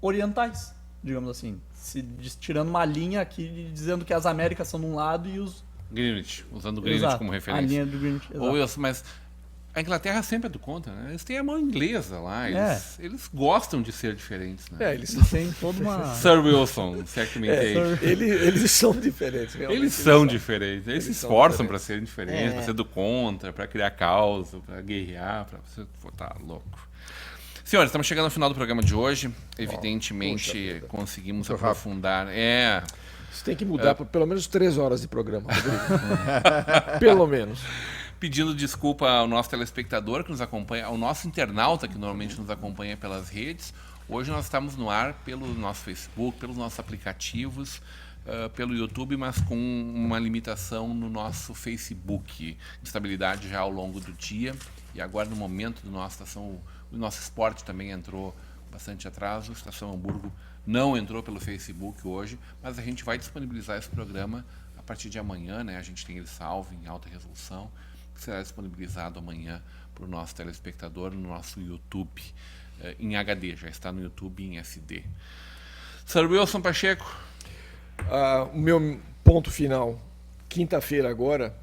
orientais, digamos assim, tirando uma linha aqui dizendo que as Américas são de um lado e os Greenwich, usando Greenwich Exato, como a referência. linha do Greenwich, exato. Mas a Inglaterra sempre é do contra, né? Eles têm a mão inglesa lá, eles gostam de ser diferentes, né? Eles Tem toda uma... Sir Wilson, se é que me entende. eles são diferentes, realmente. Eles são diferentes, eles se são esforçam diferentes. para serem diferentes, para ser do contra, para criar causa, para guerrear, para você tá louco. Senhores, estamos chegando ao final do programa de hoje. Evidentemente, conseguimos aprofundar. Você tem que mudar por pelo menos 3 horas de programa, Rodrigo. Pelo menos. Pedindo desculpa ao nosso telespectador que nos acompanha, ao nosso internauta que normalmente nos acompanha pelas redes. Hoje nós estamos no ar pelo nosso Facebook, pelos nossos aplicativos, pelo YouTube, mas com uma limitação no nosso Facebook. Estabilidade já ao longo do dia. E agora, no momento do nossa estação, o nosso esporte também entrou bastante atraso. A Estação Hamburgo não entrou pelo Facebook hoje, mas a gente vai disponibilizar esse programa a partir de amanhã, né? A gente tem ele salvo em alta resolução, que será disponibilizado amanhã para o nosso telespectador no nosso YouTube em HD. Já está no YouTube em SD. Sir Wilson Pacheco. O meu ponto final, quinta-feira agora,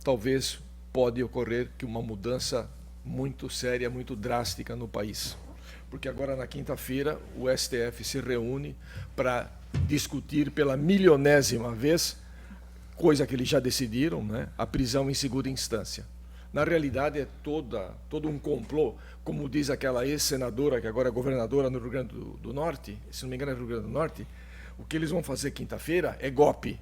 talvez pode ocorrer que uma mudança muito séria, muito drástica no país. Porque agora na quinta-feira o STF se reúne para discutir pela milionésima vez, coisa que eles já decidiram, né, a prisão em segunda instância. Na realidade, é todo um complô, como diz aquela ex-senadora, que agora é governadora no Rio Grande do Norte, se não me engano é Rio Grande do Norte, o que eles vão fazer quinta-feira é golpe,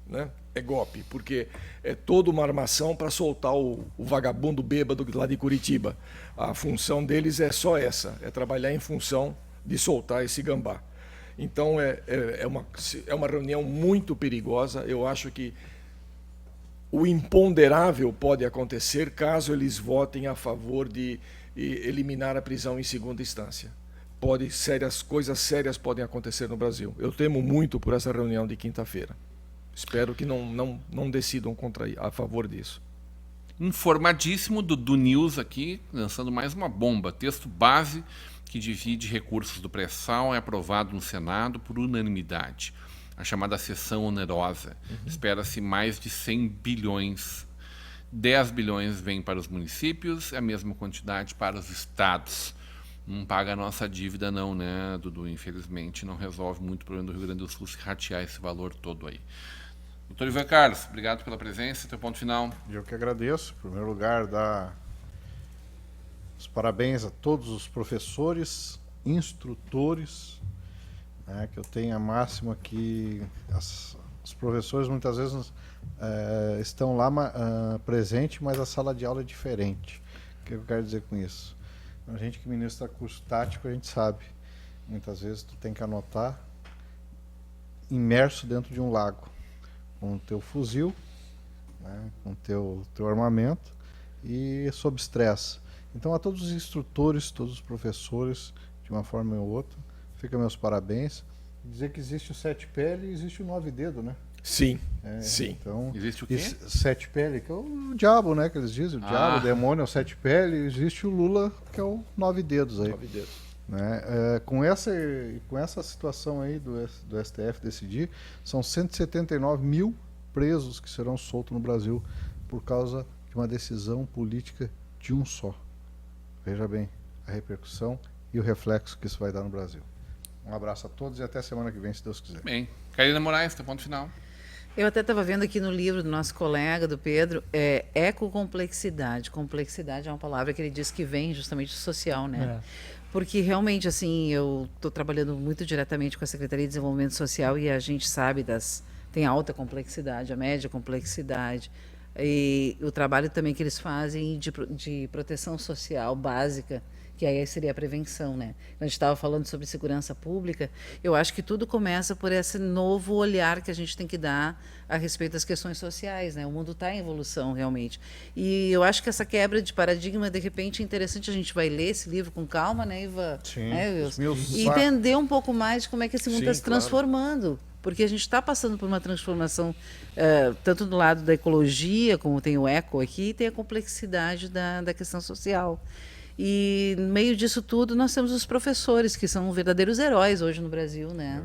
né? É golpe, porque é toda uma armação para soltar o vagabundo bêbado lá de Curitiba. A função deles é só essa, é trabalhar em função de soltar esse gambá. Então, é uma reunião muito perigosa. Eu acho que o imponderável pode acontecer caso eles votem a favor de eliminar a prisão em segunda instância. Coisas sérias podem acontecer no Brasil. Eu temo muito por essa reunião de quinta-feira. Espero que não decidam a favor disso. Informadíssimo, Dudu News aqui, lançando mais uma bomba. Texto base que divide recursos do pré-sal é aprovado no Senado por unanimidade. A chamada sessão onerosa. Espera-se mais de 100 bilhões. 10 bilhões vêm para os municípios, a mesma quantidade para os estados. Não paga a nossa dívida não, né, Dudu? Infelizmente não resolve muito o problema do Rio Grande do Sul se ratear esse valor todo aí. Doutor Ivan Carlos, obrigado pela presença. Teu ponto final. Eu que agradeço. Em primeiro lugar, dar os parabéns a todos os professores, instrutores, né, que eu tenho a máxima que os professores muitas vezes estão lá presente, mas a sala de aula é diferente. O que eu quero dizer com isso? A gente que ministra curso tático, a gente sabe. Muitas vezes tu tem que anotar imerso dentro de um lago, com o teu fuzil, né, com o teu armamento e sob estresse. Então, a todos os instrutores, todos os professores, de uma forma ou outra, fica meus parabéns. Dizer que existe o 7PL e existe o 9-dedo, né? Sim, sim. Então, existe o quê? 7PL, que é o diabo, né? Que eles dizem, o diabo, o demônio é o 7PL, e existe o Lula, que é o 9 dedos aí. 9 dedos. Né? Com essa situação aí do STF decidir, são 179 mil presos que serão soltos no Brasil por causa de uma decisão política de um só. Veja bem a repercussão e o reflexo que isso vai dar no Brasil. Um abraço a todos e até semana que vem, se Deus quiser. Bem, Karina Moraes, teu ponto final. Eu até estava vendo aqui no livro do nosso colega, do Pedro, ecocomplexidade. Complexidade é uma palavra que ele diz que vem justamente do social, né? Porque realmente, assim, eu estou trabalhando muito diretamente com a Secretaria de Desenvolvimento Social e a gente sabe tem alta complexidade, a média complexidade, e o trabalho também que eles fazem de proteção social básica, que aí seria a prevenção, né? A gente estava falando sobre segurança pública, eu acho que tudo começa por esse novo olhar que a gente tem que dar a respeito das questões sociais, né? O mundo está em evolução, realmente. E eu acho que essa quebra de paradigma, de repente, é interessante, a gente vai ler esse livro com calma, né, Ivan? Sim. E entender um pouco mais de como é que esse mundo está se transformando. Claro. Porque a gente está passando por uma transformação, tanto do lado da ecologia, como tem o eco aqui, e tem a complexidade da questão social. E no meio disso tudo nós temos os professores, que são verdadeiros heróis hoje no Brasil, né?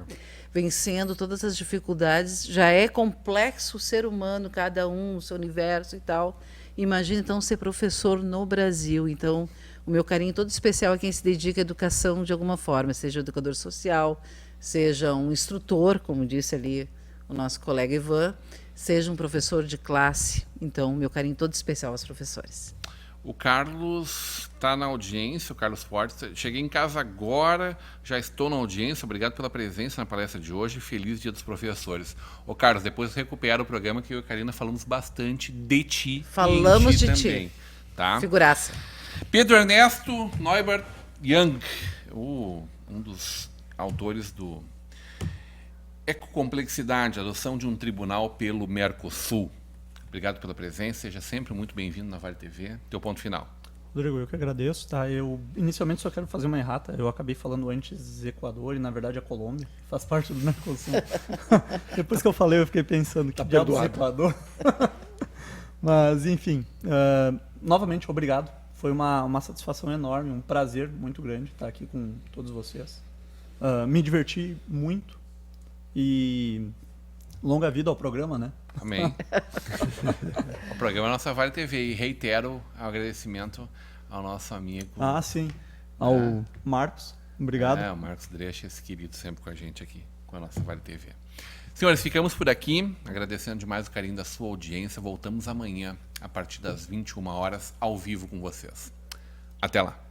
Vencendo todas as dificuldades. Já é complexo o ser humano, cada um, o seu universo e tal. Imagina então ser professor no Brasil. Então, o meu carinho todo especial a quem se dedica à educação de alguma forma, seja educador social, seja um instrutor, como disse ali o nosso colega Ivan, seja um professor de classe. Então, meu carinho todo especial aos professores. O Carlos está na audiência, o Carlos Fortes. Cheguei em casa agora, já estou na audiência. Obrigado pela presença na palestra de hoje. Feliz Dia dos Professores. Ô, Carlos, depois recupera o programa que eu e a Karina falamos bastante de ti. Falamos de também, ti. Tá? Figuraça. Pedro Ernesto Neubert Young, um dos autores do Ecocomplexidade, adoção de um tribunal pelo Mercosul. Obrigado pela presença, seja sempre muito bem-vindo na Vale TV. Teu ponto final. Rodrigo, eu que agradeço, tá? Eu inicialmente só quero fazer uma errata. Eu acabei falando antes Equador e na verdade a Colômbia faz parte do Mercosul. Depois que eu falei, eu fiquei pensando que diabos é Equador. Mas enfim, novamente obrigado. Foi uma satisfação enorme, um prazer muito grande estar aqui com todos vocês. Me diverti muito e longa vida ao programa, né? Amém. O programa é a nossa Vale TV e reitero o agradecimento ao nosso amigo. Sim. Ao Marcos Obrigado. O Marcos Dresch, esse querido sempre com a gente aqui, com a nossa Vale TV. Senhores, ficamos por aqui, agradecendo demais o carinho da sua audiência. Voltamos amanhã, a partir das 21 horas, ao vivo com vocês. Até lá.